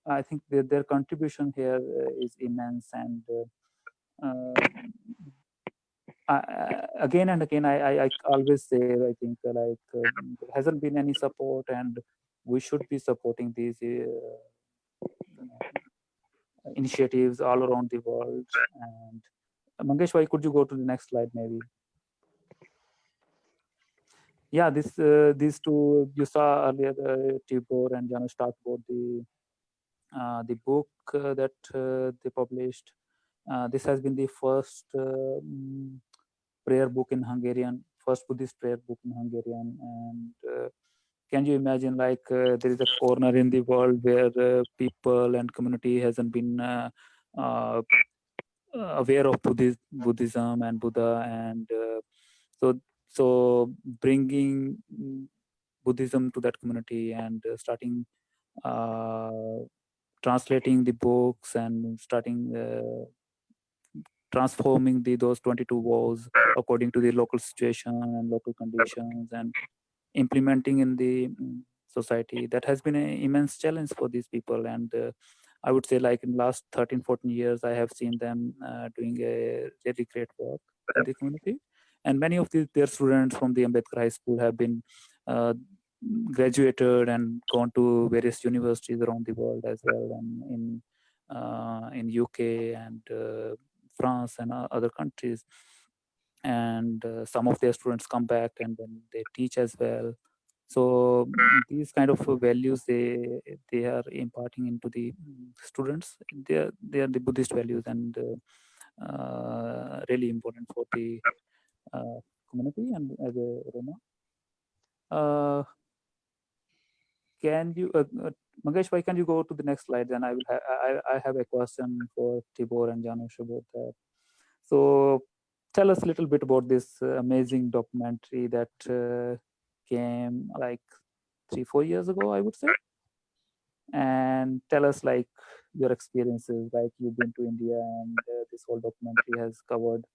I think their contribution here is immense. And again and again, I always say, I think there hasn't been any support, and we should be supporting these initiatives all around the world. And Mangesh, why could you go to the next slide, maybe? Yeah, these two you saw earlier, Tibor and Janusz talked about the book that they published. This has been the first prayer book in Hungarian, first Buddhist prayer book in Hungarian, and can you imagine, like, there is a corner in the world where people and community hasn't been aware of Buddhism and Buddha, and so bringing Buddhism to that community and starting translating the books and starting transforming those 22 vows according to the local situation and local conditions, and implementing in the society. That has been an immense challenge for these people. And I would say, like, in last 13-14 years, I have seen them doing a really great work in the community. And many of their students from the Ambedkar High School have been graduated and gone to various universities around the world as well, and in UK and France and other countries. And some of their students come back and then they teach as well. So these kind of values they are imparting into the students. They are the Buddhist values, and really important for the community and as a Roma. Can you, Mangesh, why can't you go to the next slide? Then I will. I have a question for Tibor and Janusz about that. So tell us a little bit about this amazing documentary that came like 3-4 years ago, I would say. And tell us, like, your experiences, like you've been to India, and this whole documentary has covered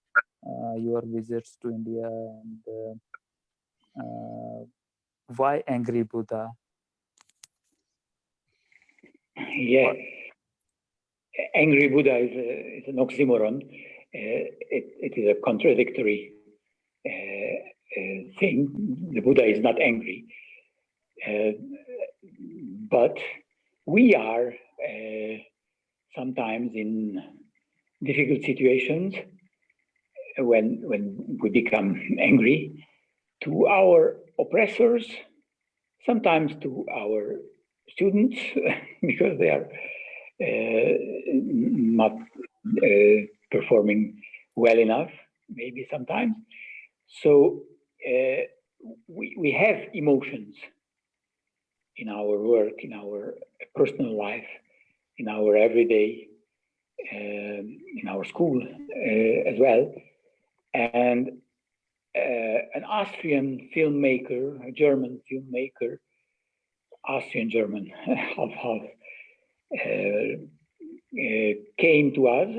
your visits to India, and why Angry Buddha? Yeah, Angry Buddha is an oxymoron. It is a contradictory thing. The Buddha is not angry, but we are sometimes in difficult situations when we become angry to our oppressors, sometimes to our students because they are not performing well enough, maybe sometimes. So we have emotions in our work, in our personal life, in our everyday, in our school as well. And an Austrian filmmaker, a German filmmaker, Austrian-German, half, came to us,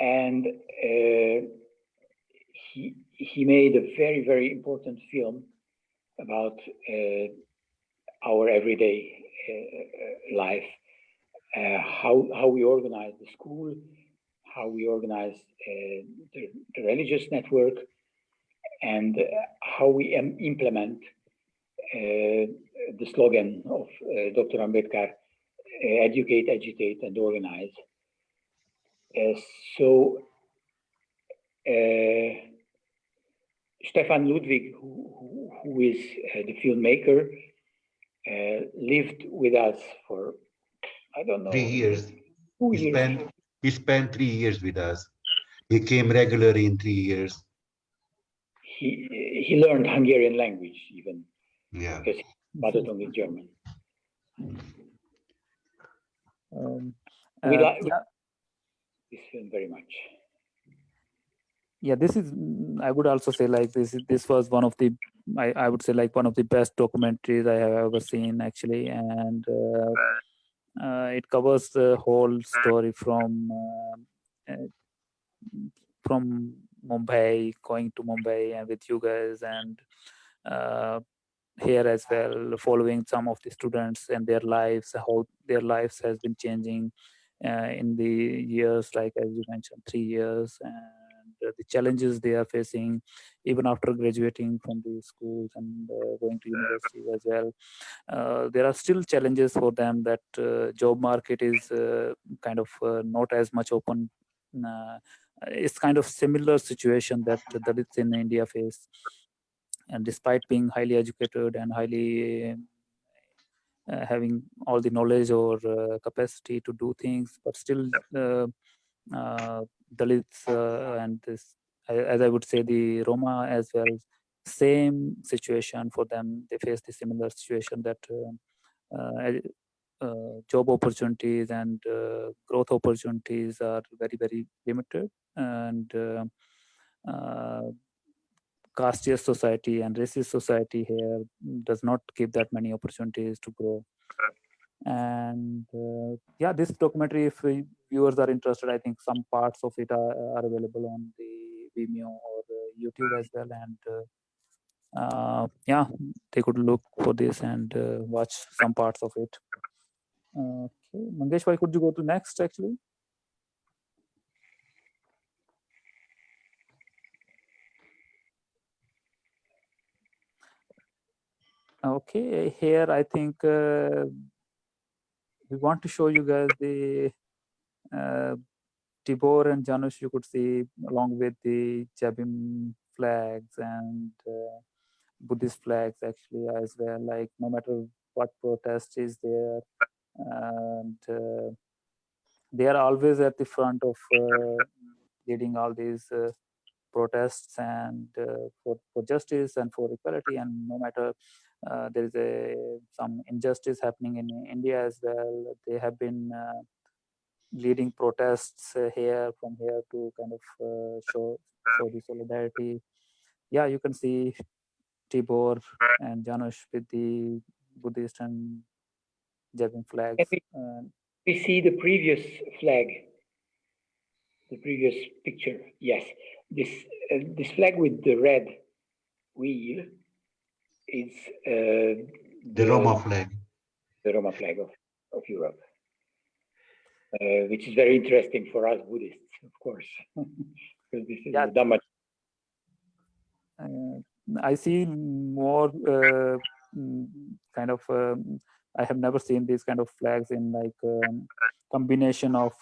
and he made a very, very important film about our everyday life, how we organize the school, how we organize the religious network, and how we implement the slogan of Dr. Ambedkar, educate, agitate, and organize. So Stefan Ludwig, who is the filmmaker, lived with us for, I don't know, 3 years. 2 years. He spent 3 years with us. He came regularly in 3 years. He learned Hungarian language even, because his mother tongue is German. We like this film very much. Yeah, this is, I would also say, like, this was one of the, I would say, like, one of the best documentaries I have ever seen, actually. And it covers the whole story from Mumbai, going to Mumbai and with you guys, and here as well, following some of the students and their lives, how their lives has been changing in the years, like as you mentioned, 3 years, and the challenges they are facing even after graduating from the schools and going to universities as well. There are still challenges for them, that job market is kind of not as much open. It's kind of similar situation that Dalits in India face. And despite being highly educated and highly having all the knowledge or capacity to do things, but still Dalits and this, as I would say, the Roma as well, same situation for them. They face the similar situation that job opportunities and growth opportunities are very, very limited, and casteist society and racist society here does not give that many opportunities to grow. And yeah, this documentary, if viewers are interested, I think some parts of it are available on the Vimeo or YouTube as well, and yeah, they could look for this and watch some parts of it. Okay, Mangesh, why could you go to next actually? Okay, here I think we want to show you guys the Tibor and Janusz. You could see along with the Jabim flags and Buddhist flags actually as well. Like no matter what protest is there, and they are always at the front of leading all these protests and for justice and for equality. And no matter there is some injustice happening in India as well, they have been leading protests from here to kind of show the solidarity. Yeah, you can see Tibor and Janusz with the Buddhist and Javan flags. We see the previous flag, the previous picture. Yes, this flag with the red wheel is the Roma flag. The Roma flag of Europe, which is very interesting for us Buddhists, of course, because this is Dhamma. I see more kind of. I have never seen these kind of flags in like combination of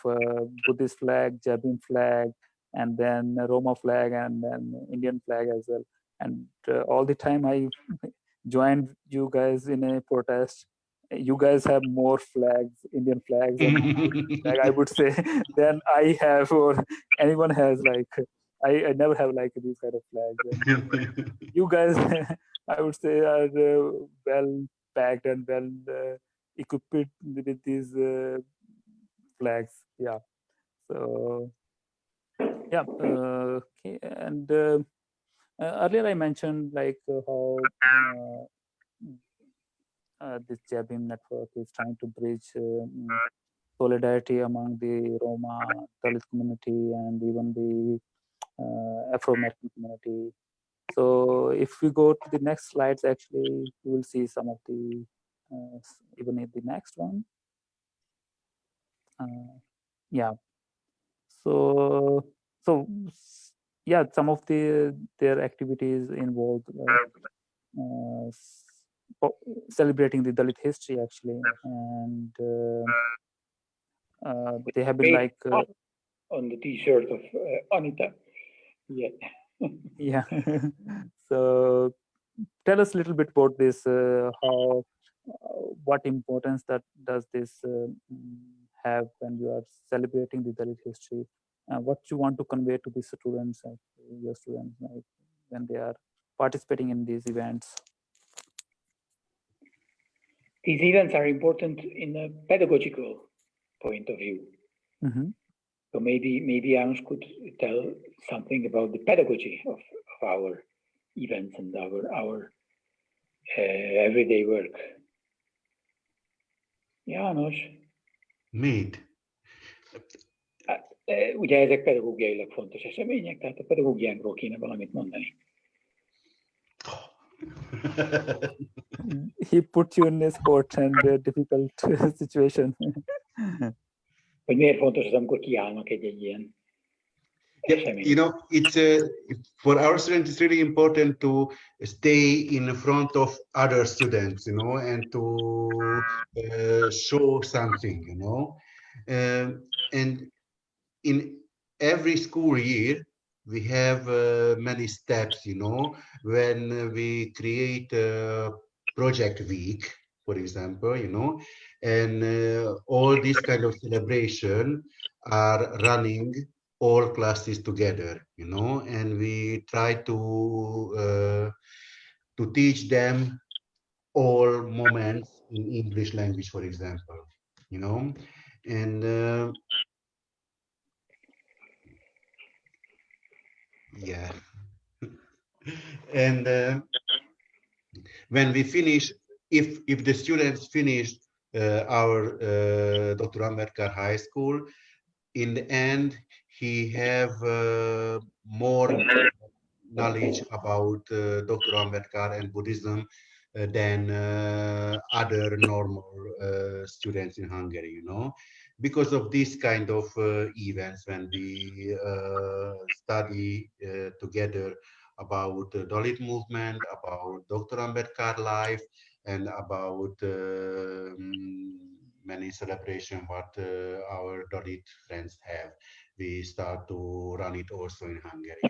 Buddhist flag, Jain flag, and then Roma flag, and then Indian flag as well. And all the time I joined you guys in a protest. You guys have more flags, Indian flags, and flag, I would say, than I have or anyone has. Like I never have like these kind of flags. You guys, I would say, are well packed and well equipped with these flags. Yeah. So yeah. Okay. And earlier I mentioned like how this Jabim network is trying to bridge solidarity among the Roma, Dalit community, and even the Afro-American community. So if we go to the next slides, actually, you will see some of the, even in the next one. Yeah. So yeah, some of their activities involve celebrating the Dalit history actually, and they have been like on the T-shirt of Anita. Yeah. Yeah. So tell us a little bit about this. How, what importance that does this have when you are celebrating the Dalit history? What you want to convey to the students, your students, like, when they are participating in these events? These events are important in a pedagogical point of view. Mm-hmm. So maybe Janusz could tell something about the pedagogy of our events and our everyday work. János. Mit? Ugye ezek pedagógiailag fontos események, tehát a pedagógiánkról kéne valamit mondani. He put you in a sport and a difficult situation. Hogy miért fontos az, amikor kiállnak egy ilyen esemény? You know, it's for our students, it's really important to stay in front of other students, you know, and to show something, you know. And in every school year, we have many steps, you know, when we create a project week, for example, you know, and all these kind of celebration are running all classes together, and we try to teach them all moments in English language, for example, and yeah, and when we finish, if the students finish our Dr. Ambedkar High School, in the end, he have more knowledge about Dr. Ambedkar and Buddhism than other normal students in Hungary, because of this kind of events when we study together about the Dalit movement, about Dr. Ambedkar life, and about many celebration what our Dalit friends have. We start to run it also in Hungary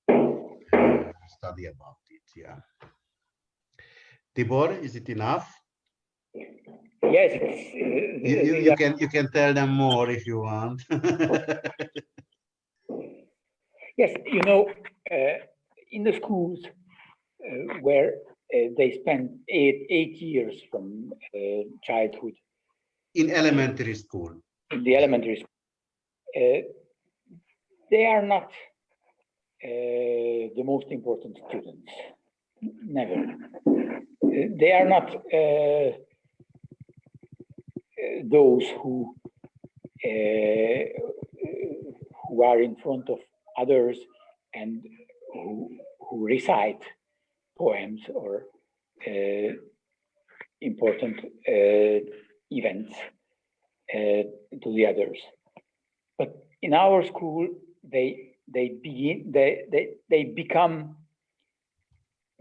and study about it. Yeah. Tibor, is it enough? Yes, You can tell them more if you want. yes. In the schools where they spend eight years from childhood In elementary school. in the elementary school, they are not the most important students. Never. They are not those who are in front of others and who recite poems or important events to the others. But in our school, they become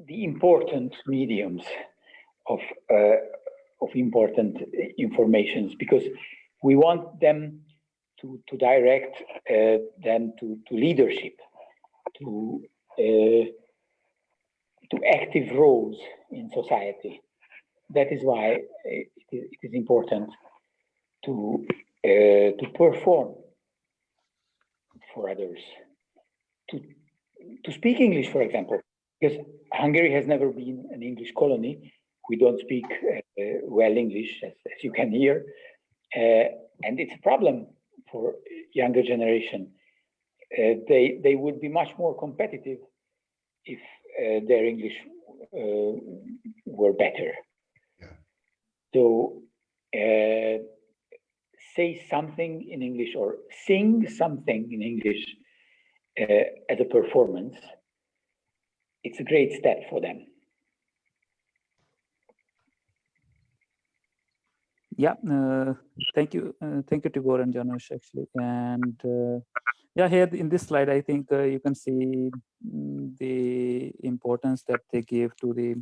the important mediums of important informations, because we want them to direct them to leadership, to active roles in society. That is why it is important to perform for others, to speak English, for example, because Hungary has never been an English colony. We don't speak well English, as you can hear, and it's a problem for younger generation. They would be much more competitive if their English were better. Yeah. So say something in English or sing something in English as a performance. It's a great step for them. Yeah, thank you, Tibor and Janusz, actually. And yeah, here in this slide, I think you can see the importance that they give to the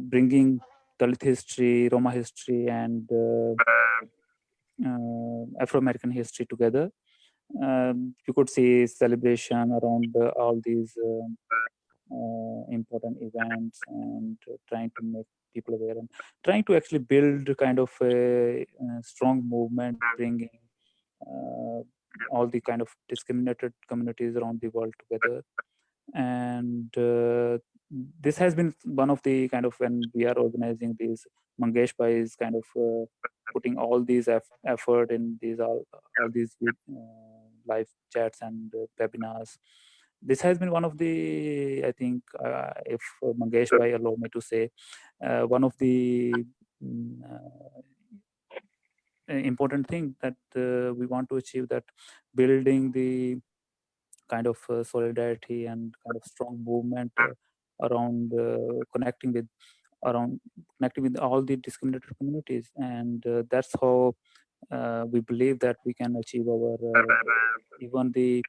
bringing Dalit history, Roma history, and Afro-American history together. You could see celebration around all these important events, and trying to make people aware and trying to actually build kind of a strong movement, bringing all the kind of discriminated communities around the world together. And this has been one of the kind of, when we are organizing these, Mangesh Bhai is kind of putting all these effort in these all these live chats and webinars. This has been one of the, I think, if Mangesh Bhai allow me to say, one of the important thing that we want to achieve, that building the kind of solidarity and kind of strong movement around connecting with all the discriminated communities. And that's how we believe that we can achieve our even the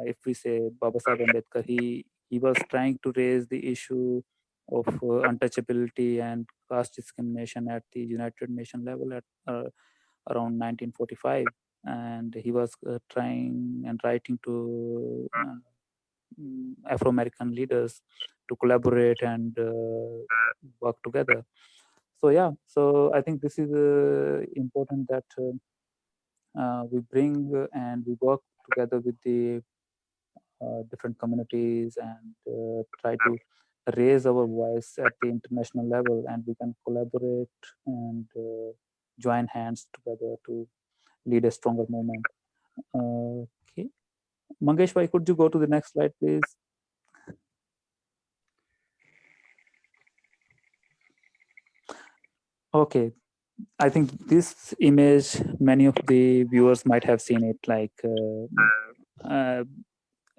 if we say Babasaheb Ambedkar, he was trying to raise the issue of untouchability and caste discrimination at the United Nations level at around 1945, and he was trying and writing to Afro-American leaders to collaborate and work together. So yeah, so I think this is important, that we bring and we work together with the different communities and try to raise our voice at the international level, and we can collaborate and join hands together to lead a stronger movement. Okay, Mangesh bhai, could you go to the next slide, please? Okay, I think this image, many of the viewers might have seen it, like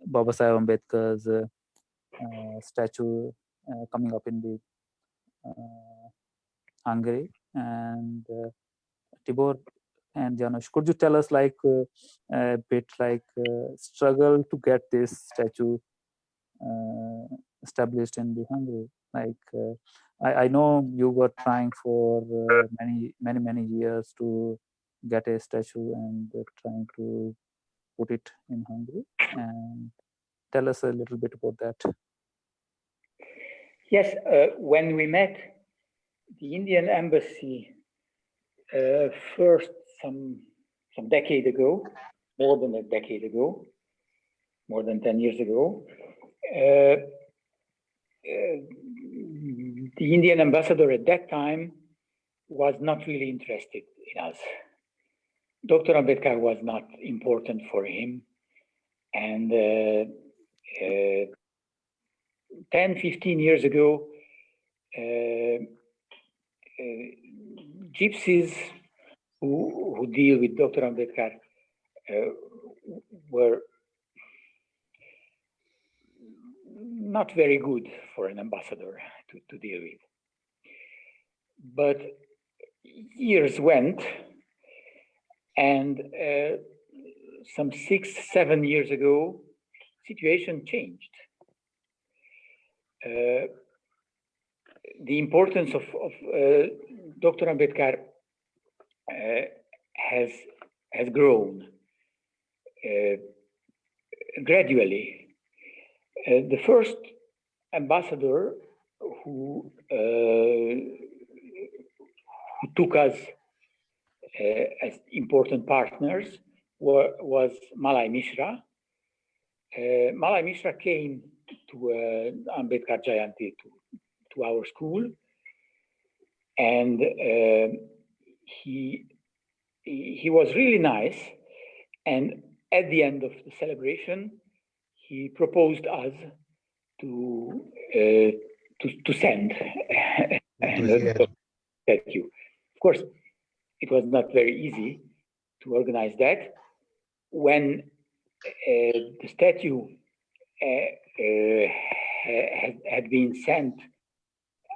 Babasaheb Ambedkar's statue coming up in the Hungary. And Tibor and Janusz, could you tell us like a bit like struggle to get this statue established in the Hungary? Like I know you were trying for many years to get a statue and trying to put it in Hungary. And tell us a little bit about that. Yes, when we met the Indian embassy first some decade ago, more than a decade ago, more than 10 years ago, the Indian ambassador at that time was not really interested in us. Dr. Ambedkar was not important for him. And 10, 15 years ago, gypsies who deal with Dr. Ambedkar were not very good for an ambassador to deal with. But years went, and some 6, 7 years ago, situation changed. The importance of Dr. Ambedkar has grown gradually. The first ambassador who took us as important partners was Malay Mishra. Malay Mishra came to Ambedkar Jayanti to our school, and he was really nice. And at the end of the celebration, he proposed us to send a statue. Of course, it was not very easy to organize that. When the statue had been sent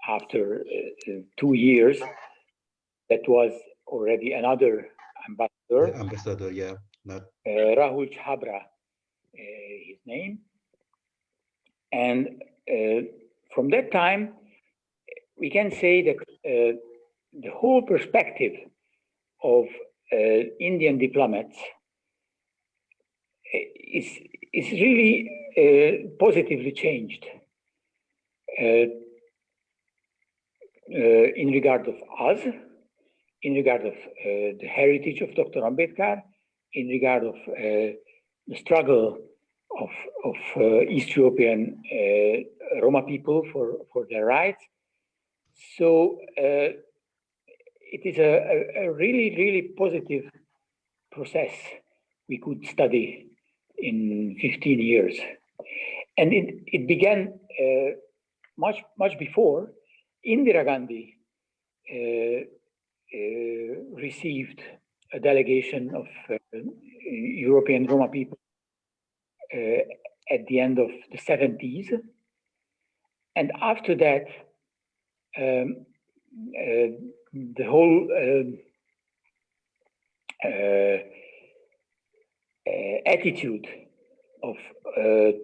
after 2 years, that was already another ambassador. Ambassador, yeah. Rahul Chabra, his name. And from that time, we can say that the whole perspective of Indian diplomats is really positively changed in regard of us, in regard of the heritage of Dr. Ambedkar, in regard of the struggle of East European Roma people for their rights. So it is a really, really positive process we could study in 15 years. And it began much before. Indira Gandhi received a delegation of European Roma people at the end of the 70s. And after that, the whole attitude of the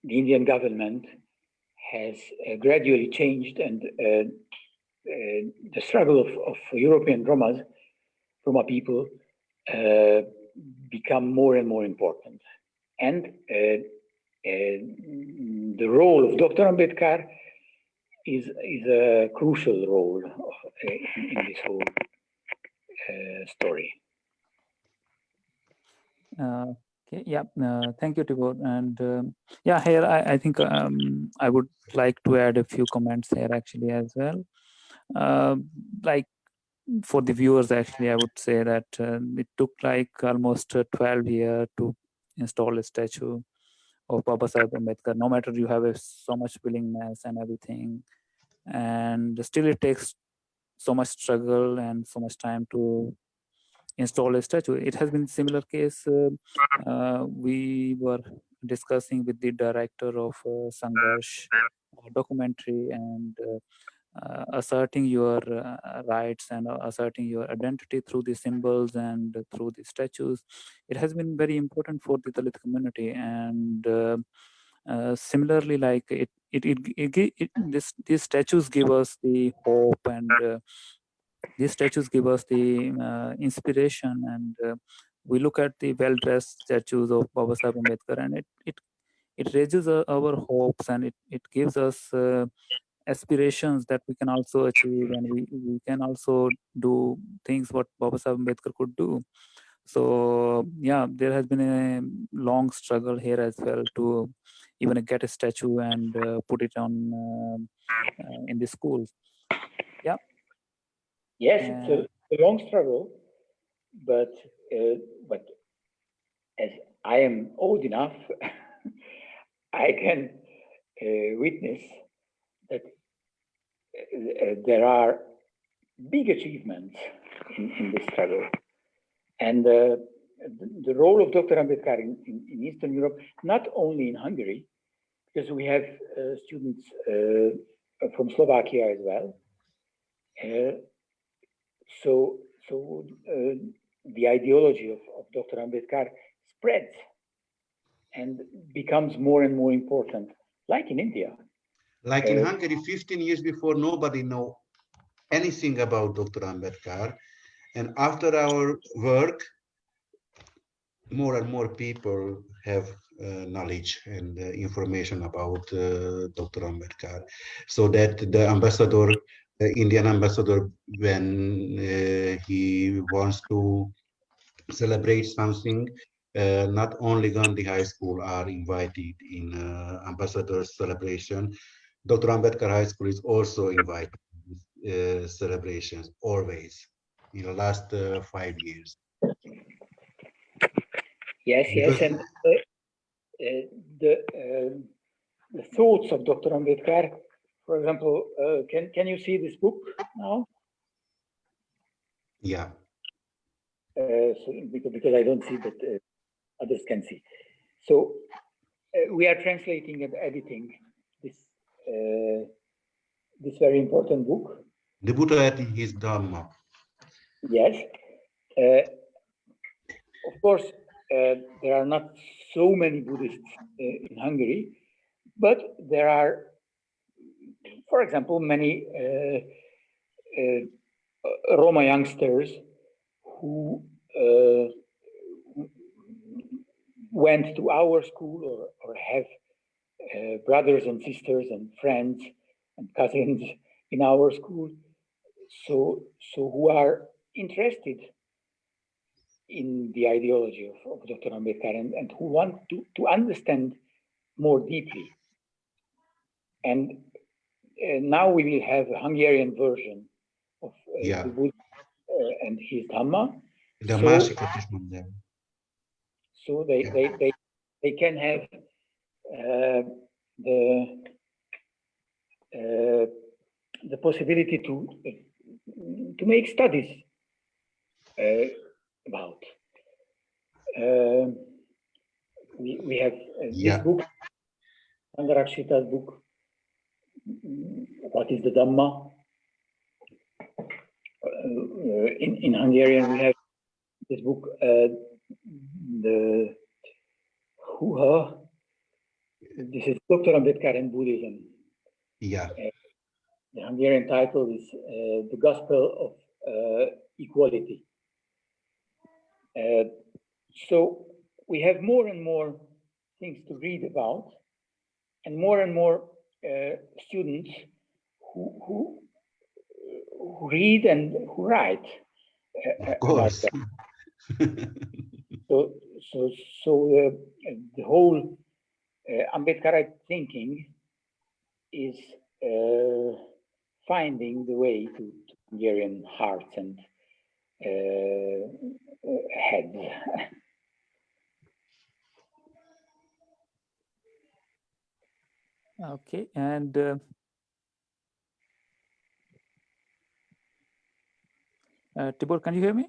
Indian government has gradually changed, and the struggle of European Roma people become more and more important. And the role of Dr. Ambedkar is a crucial role in this whole story. Okay, yeah, thank you, Tibor. And yeah, here I think I would like to add a few comments here actually as well. Like for the viewers, actually, I would say that it took like almost 12 years to install a statue of Babasaheb Ambedkar. No matter you have so much willingness and everything, and still it takes so much struggle and so much time to install a statue. It has been similar case. We were discussing with the director of Sangharsh documentary and asserting your rights and asserting your identity through the symbols and through the statues. It has been very important for the Dalit community, and similarly, like these statues give us the hope, and these statues give us the inspiration, and we look at the well-dressed statues of Babasaheb Ambedkar, and it raises our hopes, and it gives us aspirations that we can also achieve, and we can also do things what Babasaheb Ambedkar could do. So yeah, there has been a long struggle here as well to even get a statue and put it on in the schools. Yeah. Yes, it's a long struggle, but as I am old enough, I can witness that there are big achievements in this struggle. And the role of Dr. Ambedkar in Eastern Europe, not only in Hungary, because we have students from Slovakia as well. So the ideology of Dr. Ambedkar spreads and becomes more and more important, like in India. Like in Hungary, 15 years before, nobody knew anything about Dr. Ambedkar. And after our work, more and more people have knowledge and information about Dr. Ambedkar. So that the ambassador, the Indian ambassador, when he wants to celebrate something, not only Gandhi High School are invited in ambassador's celebration. Dr. Ambedkar High School is also invited in celebrations always in the last 5 years. Yes, Because, yes, and the thoughts of Dr. Ambedkar, for example, can you see this book now? yeah. So because I don't see, but others can see. So we are translating and editing this this very important book. The Buddha and his Dhamma. Yes. Of course, there are not so many Buddhists in Hungary, but there are, for example, many Roma youngsters who went to our school or have brothers and sisters and friends and cousins in our school, so who are interested in the ideology of Dr. Ambedkar and who want to understand more deeply. And now we will have a Hungarian version of the Buddha and his Dhamma. So they can have the possibility to make studies about. We have this book, Sangarakshita's book, What is the Dhamma? In Hungarian, we have this book, this is Dr. Ambedkar and Buddhism. Yeah. The Hungarian title is The Gospel of Equality. So we have more and more things to read about, and more students who read and who write. Of course. so the whole Ambedkarite thinking is finding the way to Hungarian hearts and heads. Okay, and Tibor, can you hear me?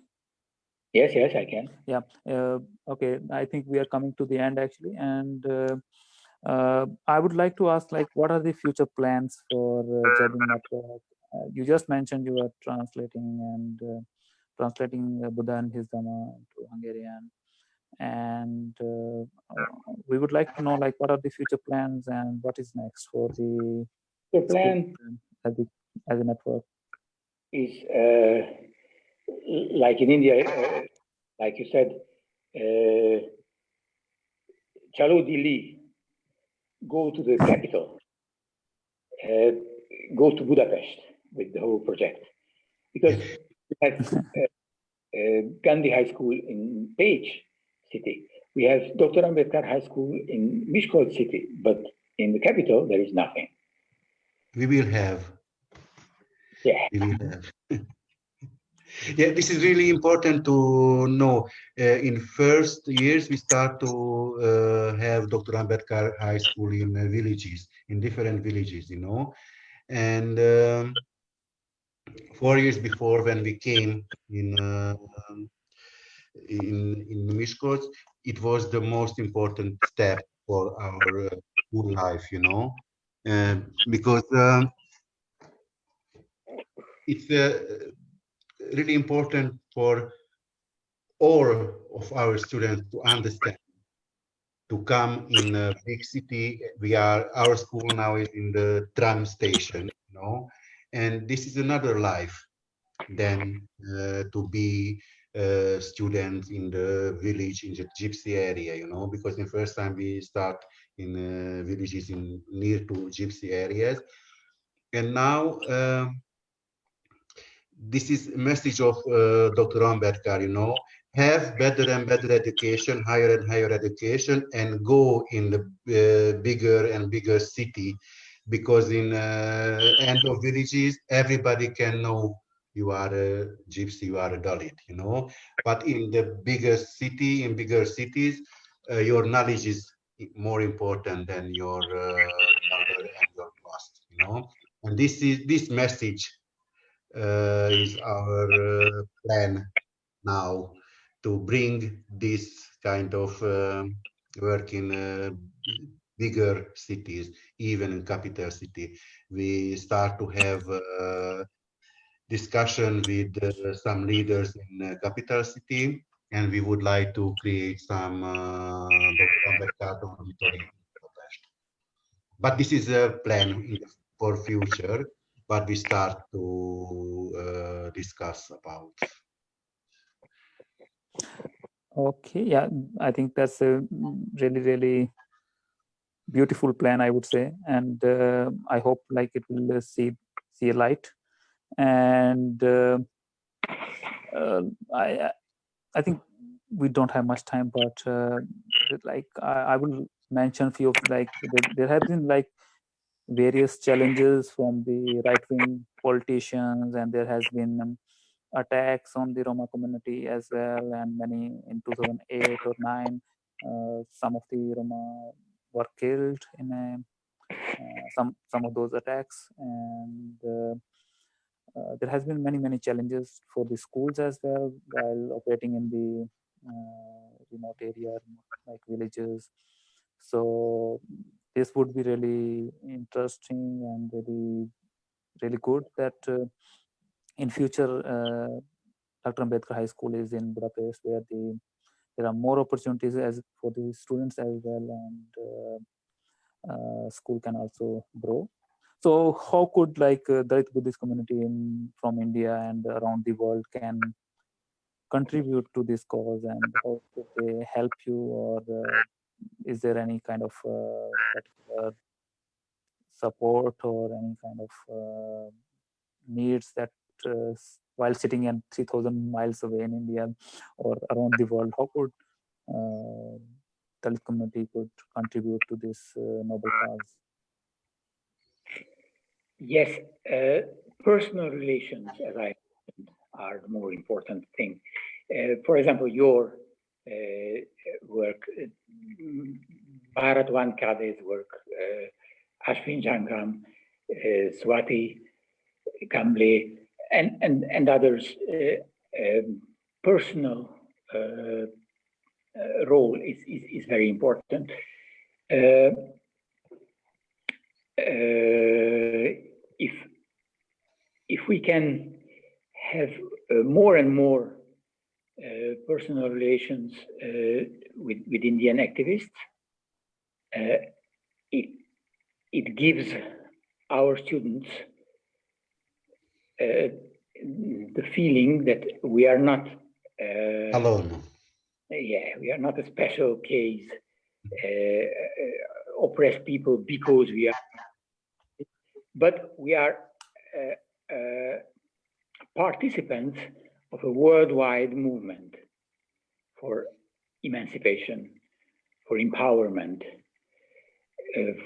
Yes, yes, I can. Yeah. Okay, I think we are coming to the end actually, and I would like to ask, like, what are the future plans for Jabin Network? You just mentioned you are translating Buddha and his Dhamma to Hungarian, and we would like to know, like, what are the future plans and what is next for the The school plan as a network? is like in India, like you said, Chalo Delhi, go to the capital, go to Budapest with the whole project. Because we have Gandhi High School in Pécs city. We have Dr. Ambedkar High School in Miskolc city, but in the capital, there is nothing. We will have. Yeah. We will have. Yeah, this is really important to know. In first years, we start to have Dr. Ambedkar High School in villages, in different villages, you know. And 4 years before, when we came in Miskolc, it was the most important step for our school life, you know, because it's really important for all of our students to understand, to come in a big city. Our school now is in the tram station, you know, and this is another life than to be students in the village, in the gypsy area, you know, because the first time we start in villages in near to gypsy areas. And now this is a message of Dr. Ambedkar, you know, have better and better education, higher and higher education, and go in the bigger and bigger city, because in end of villages, everybody can know you are a gypsy, you are a Dalit, you know. But in the bigger city, in bigger cities, your knowledge is more important than your color and your caste, you know. And this message is our plan now, to bring this kind of work in bigger cities, even in capital city. We start to have discussion with some leaders in capital city, and we would like to create some Dr. Ambedkar dormitory. But this is a plan for future, but we start to discuss about. Okay, yeah, I think that's a really, really beautiful plan, I would say, and I hope like it will see a light. And I think we don't have much time, but like I will mention few of, like, there have been like various challenges from the right-wing politicians, and there has been attacks on the Roma community as well, and many in 2008 or 9, some of the Roma were killed in some of those attacks, and there has been many challenges for the schools as well while operating in the remote area, like villages. So this would be really interesting and really good that in future Dr. Ambedkar High School is in Budapest, where there are more opportunities as for the students as well, and school can also grow. So how could like Dalit Buddhist community from India and around the world can contribute to this cause, and how could they help you, or is there any kind of particular support or any kind of needs that while sitting at 3,000 miles away in India or around the world, how could Dalit community could contribute to this noble cause? Yes, personal relations, as I mentioned, are the more important thing. For example, your work, Bharat Wankade's work, Ashwin Jangram, Swati Kamble, and others, personal role is very important. If we can have more and more personal relations with Indian activists, it gives our students the feeling that we are not Alone. Yeah, we are not a special case, oppressed people because we are, but we are participants of a worldwide movement for emancipation, for empowerment,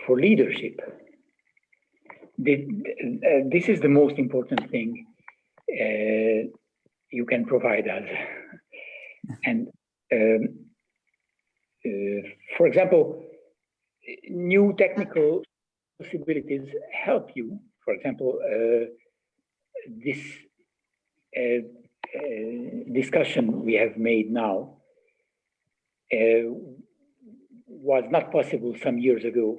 for leadership. This is the most important thing you can provide us. And for example, new technical possibilities help you. For example, this discussion we have made now was not possible some years ago,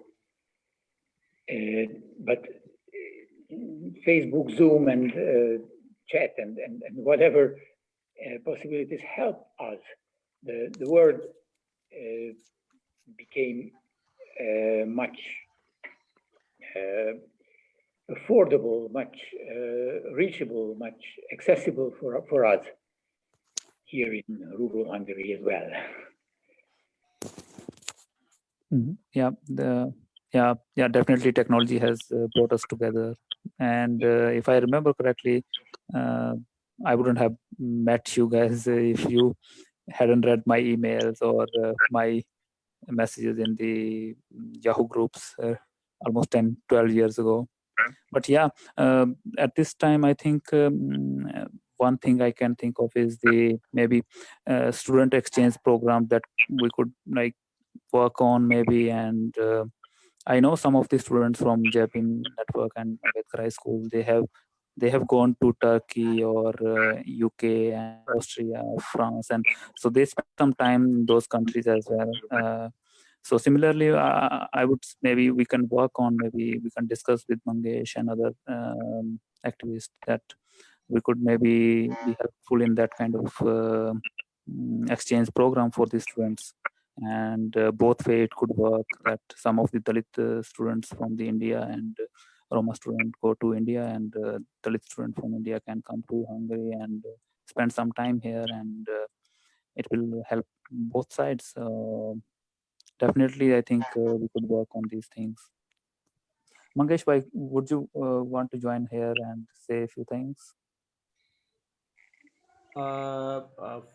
but Facebook, Zoom, and chat, and whatever possibilities help us. The world became much affordable, much reachable, much accessible for us here in rural Hungary as well. Mm-hmm. Yeah, definitely technology has brought us together. And if I remember correctly, I wouldn't have met you guys if you hadn't read my emails or my messages in the Yahoo groups almost 10, 12 years ago. But yeah, at this time, I think one thing I can think of is the maybe student exchange program that we could like work on maybe. And I know some of the students from Bhim network and Ambedkarite school, they have gone to Turkey or UK and Austria, France, and so they spent some time in those countries as well. So similarly, I would maybe we can work on, maybe we can discuss with Mangesh and other activists that we could maybe be helpful in that kind of exchange program for the students. And both way it could work, that some of the Dalit students from the India and Roma student go to India, and Dalit student from India can come to Hungary and spend some time here, and it will help both sides. Definitely, I think we could work on these things. Mangesh, would you want to join here and say a few things?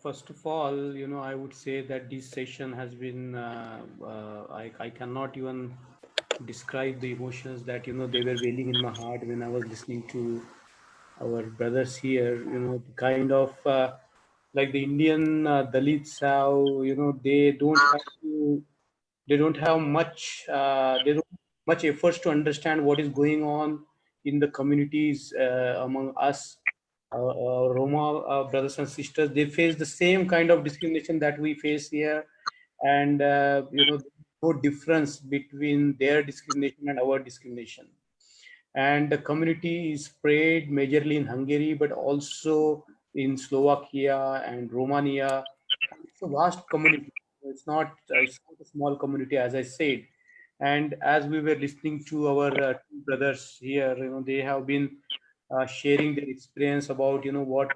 First of all, I would say that this session has been, I cannot even describe the emotions that, they were wailing in my heart when I was listening to our brothers here, the kind of, like the Indian Dalits, how, they don't have much, they don't have much efforts to understand what is going on in the communities among us. Roma brothers and sisters, they face the same kind of discrimination that we face here, and no difference between their discrimination and our discrimination. And the community is spread majorly in Hungary, but also in Slovakia and Romania. It's a vast community. It's not a small community, as I said. And as we were listening to our two brothers here, they have been sharing their experience about what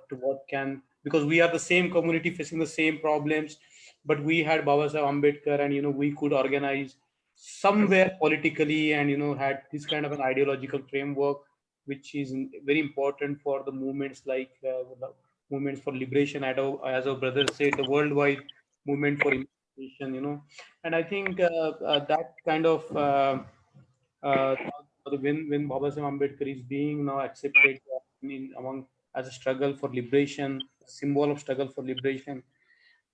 can, because we are the same community facing the same problems, but we had Babasaheb Ambedkar, and we could organize somewhere politically, and had this kind of an ideological framework, which is very important for the movements like the movements for liberation, as our brother said, the worldwide movement for And I think that kind of when Babasaheb Ambedkar is being now accepted among as a struggle for liberation, symbol of struggle for liberation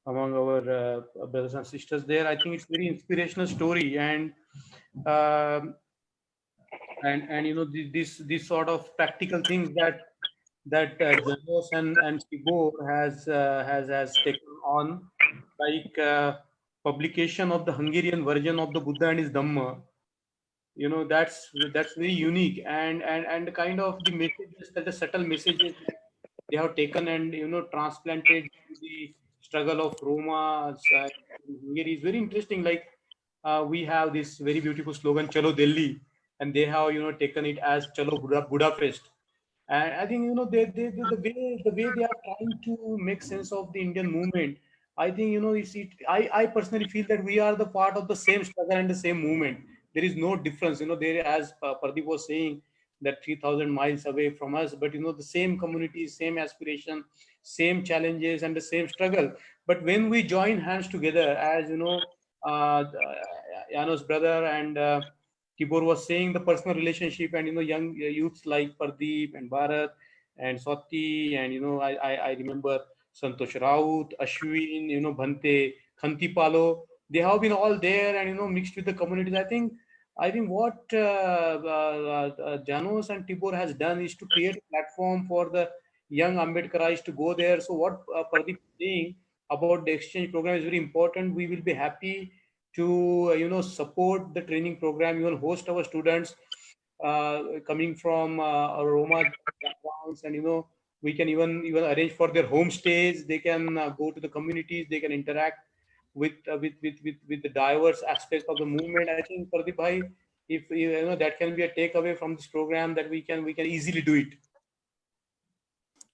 among our brothers and sisters there. I think it's very inspirational story, um and this sort of practical things that Janos and Tibor has taken on, like publication of the Hungarian version of the Buddha and his Dhamma. That's very unique, and kind of the messages, that the subtle messages that they have taken and transplanted to the struggle of Roma in Hungary is very interesting. Like we have this very beautiful slogan "Chalo Delhi," and they have taken it as "Chalo Budapest." And I think the way they are trying to make sense of the Indian movement. I think I personally feel that we are the part of the same struggle and the same movement. There is no difference. There, as Pradeep was saying, that 3,000 miles away from us, but the same community, same aspiration, same challenges, and the same struggle. But when we join hands together, as Janos' brother and Tibor was saying, the personal relationship, and young youths like Pardeep and Bharat and Swati, and I remember Santosh Raut, Ashwin, Bhante, Khanti Palo. They have been all there and mixed with the communities. I think what Janos and Tibor has done is to create a platform for the young Ambedkarites to go there. So what Pardeep is saying about the exchange program is very important. We will be happy to support the training program, even host our students coming from our Roma backgrounds, and we can even arrange for their homestays. They can go to the communities. They can interact with the diverse aspects of the movement. I think, Pradeep bhai, if that can be a takeaway from this program, that we can easily do it.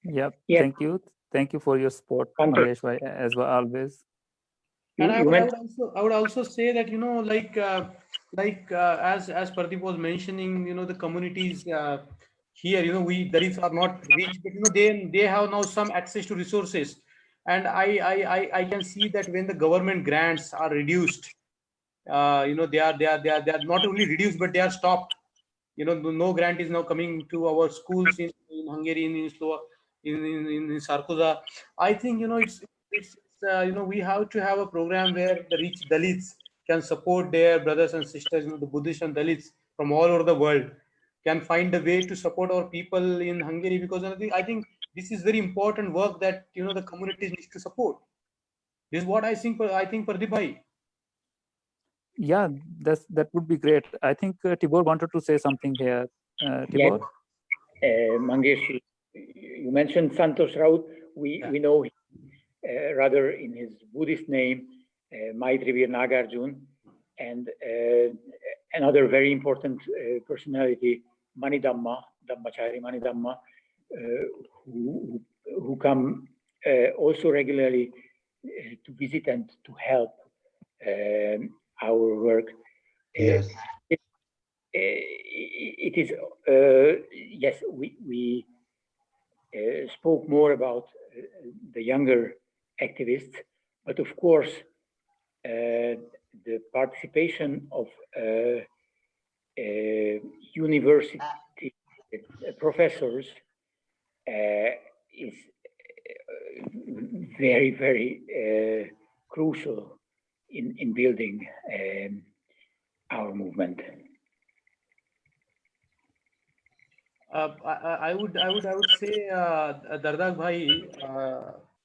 Yep. Yeah. Thank you for your support, Mangesh bhai, as well, always. And I would also say that as Pradeep was mentioning, the communities here, we Dalits are not rich, but they have now some access to resources, and I can see that when the government grants are reduced, they are not only reduced, but they are stopped. No grant is now coming to our schools in Hungary, in Sarkoza. I think it's we have to have a program where the rich Dalits can support their brothers and sisters, the Buddhist and Dalits from all over the world can find a way to support our people in Hungary, because I think this is very important work that the communities need to support. This is what I think. Pradeep bhai. Yeah, that would be great. I think Tibor wanted to say something here. Tibor? Mangesh, you mentioned Santosh Raut. We know him rather in his Buddhist name, Maitrivir Nagarjun, and another very important personality, Manidhamma, Dhammachari Manidhamma, who come also regularly to visit and to help our work. Yes. It is, yes, we spoke more about the younger activists, but of course, the participation of university professors is very, very crucial in building our movement. I would say, Dardak bhai,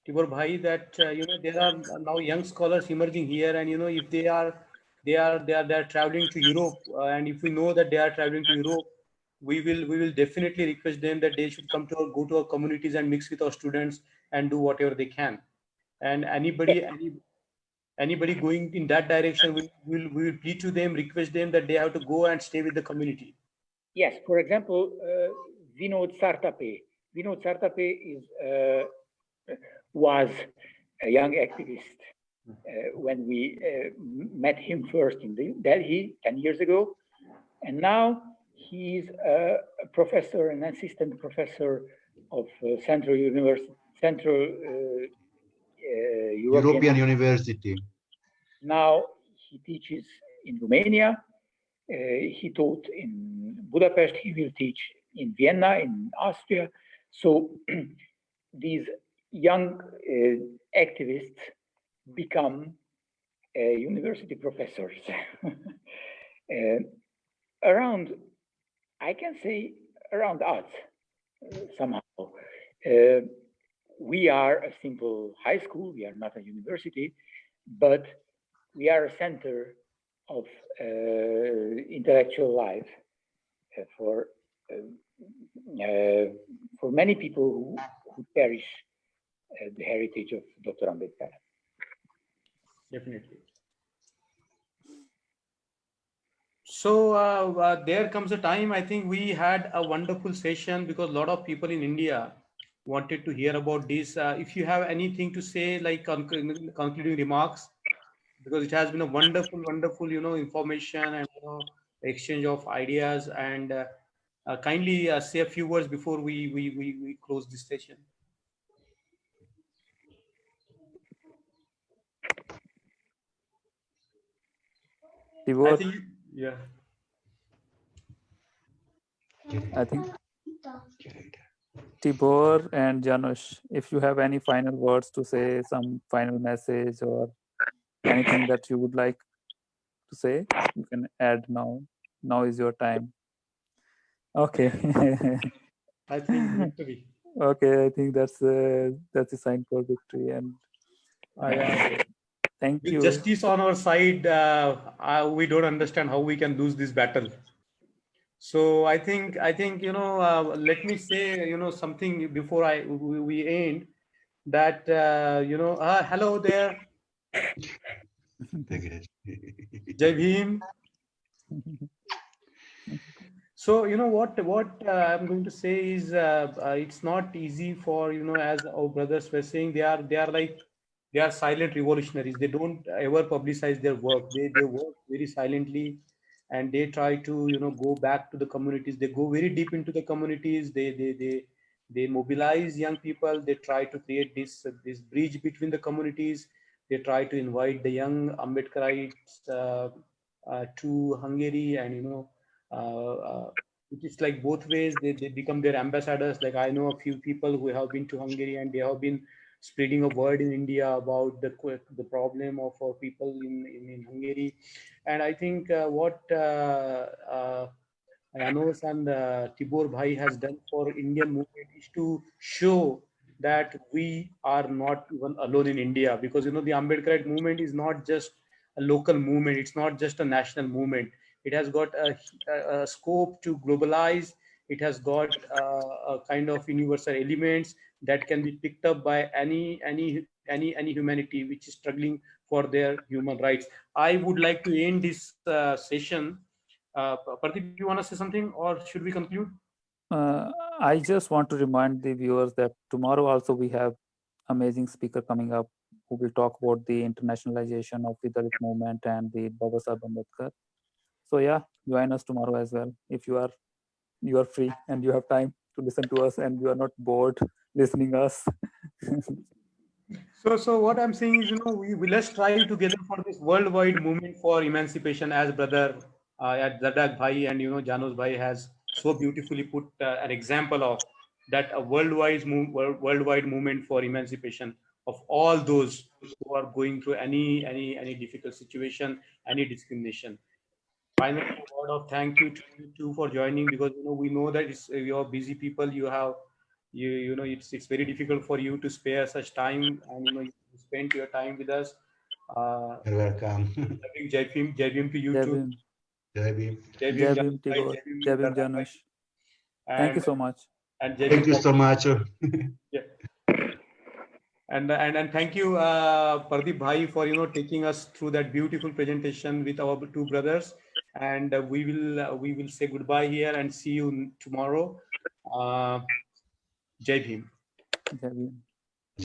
Tibor bhai, that there are now young scholars emerging here, and if they are traveling to Europe, and if we know that they are traveling to Europe, we will definitely request them that they should go to our communities and mix with our students and do whatever they can. And anybody going in that direction, we will plead to them, request them that they have to go and stay with the community. Yes, for example, Vinod Sartape. Vinod Sartape was a young activist when we met him first in Delhi 10 years ago. And now he's a professor, an assistant professor of Central European University. Now he teaches in Romania. He taught in Budapest. He will teach in Vienna, in Austria. So these young activists become university professors. Around, I can say, around us somehow. We are a simple high school, we are not a university, but we are a center of intellectual life for many people who cherish the heritage of Dr. Ambedkar. Definitely. So there comes a time, I think we had a wonderful session because a lot of people in India wanted to hear about this. If you have anything to say, like concluding remarks, because it has been a wonderful, wonderful, information and exchange of ideas, and kindly say a few words before we close this session. I think, yeah. I think Tibor and Janusz, if you have any final words to say, some final message or anything that you would like to say, you can add now. Now is your time. Okay. I think victory. Okay, I think that's a sign for victory, and thank With you. justice on our side, we don't understand how we can lose this battle. So I think let me say something before we end, that hello there, Jai Bhim. So what I'm going to say is it's not easy for as our brothers were saying, they are silent revolutionaries. They don't ever publicize their work. They work very silently, and they try to go back to the communities. They go very deep into the communities. They mobilize young people. They try to create this bridge between the communities. They try to invite the young Ambedkarites to Hungary, and it is like both ways. They become their ambassadors. Like I know a few people who have been to Hungary, and they have been spreading a word in India about the problem of our people in Hungary. And I think what Janos and Tibor Bhai has done for Indian movement is to show that we are not even alone in India, because the Ambedkarite movement is not just a local movement. It's not just a national movement. It has got a scope to globalize. It has got a kind of universal elements that can be picked up by any humanity which is struggling for their human rights. I would like to end this session. Pradeep, you want to say something, or should we conclude? I just want to remind the viewers that tomorrow also we have amazing speaker coming up who will talk about the internationalization of the Dalit movement and the Babasaheb Ambedkar. So yeah, join us tomorrow as well if you are free and you have time to listen to us and you are not bored listening us. So what I'm saying is, we let's try together for this worldwide movement for emancipation, as brother Zadak Bhai and Janos Bhai has so beautifully put an example of that, a worldwide movement for emancipation of all those who are going through any difficult situation, any discrimination. Finally, a word of thank you to you two for joining, because we know that you're busy people. It's very difficult for you to spare such time, and you spend your time with us. You're welcome. Jai Bhim to you too. Jai Bhim. Jai Jai Bhim, Bhim, Tibor. Jai Bhim, Janusz. Thank you so much. And Jai Thank Bhim you so much. Yeah. And thank you, Pardeep Bhai, for taking us through that beautiful presentation with our two brothers. And we will say goodbye here and see you tomorrow. Jai Bhim. Jai Bhim.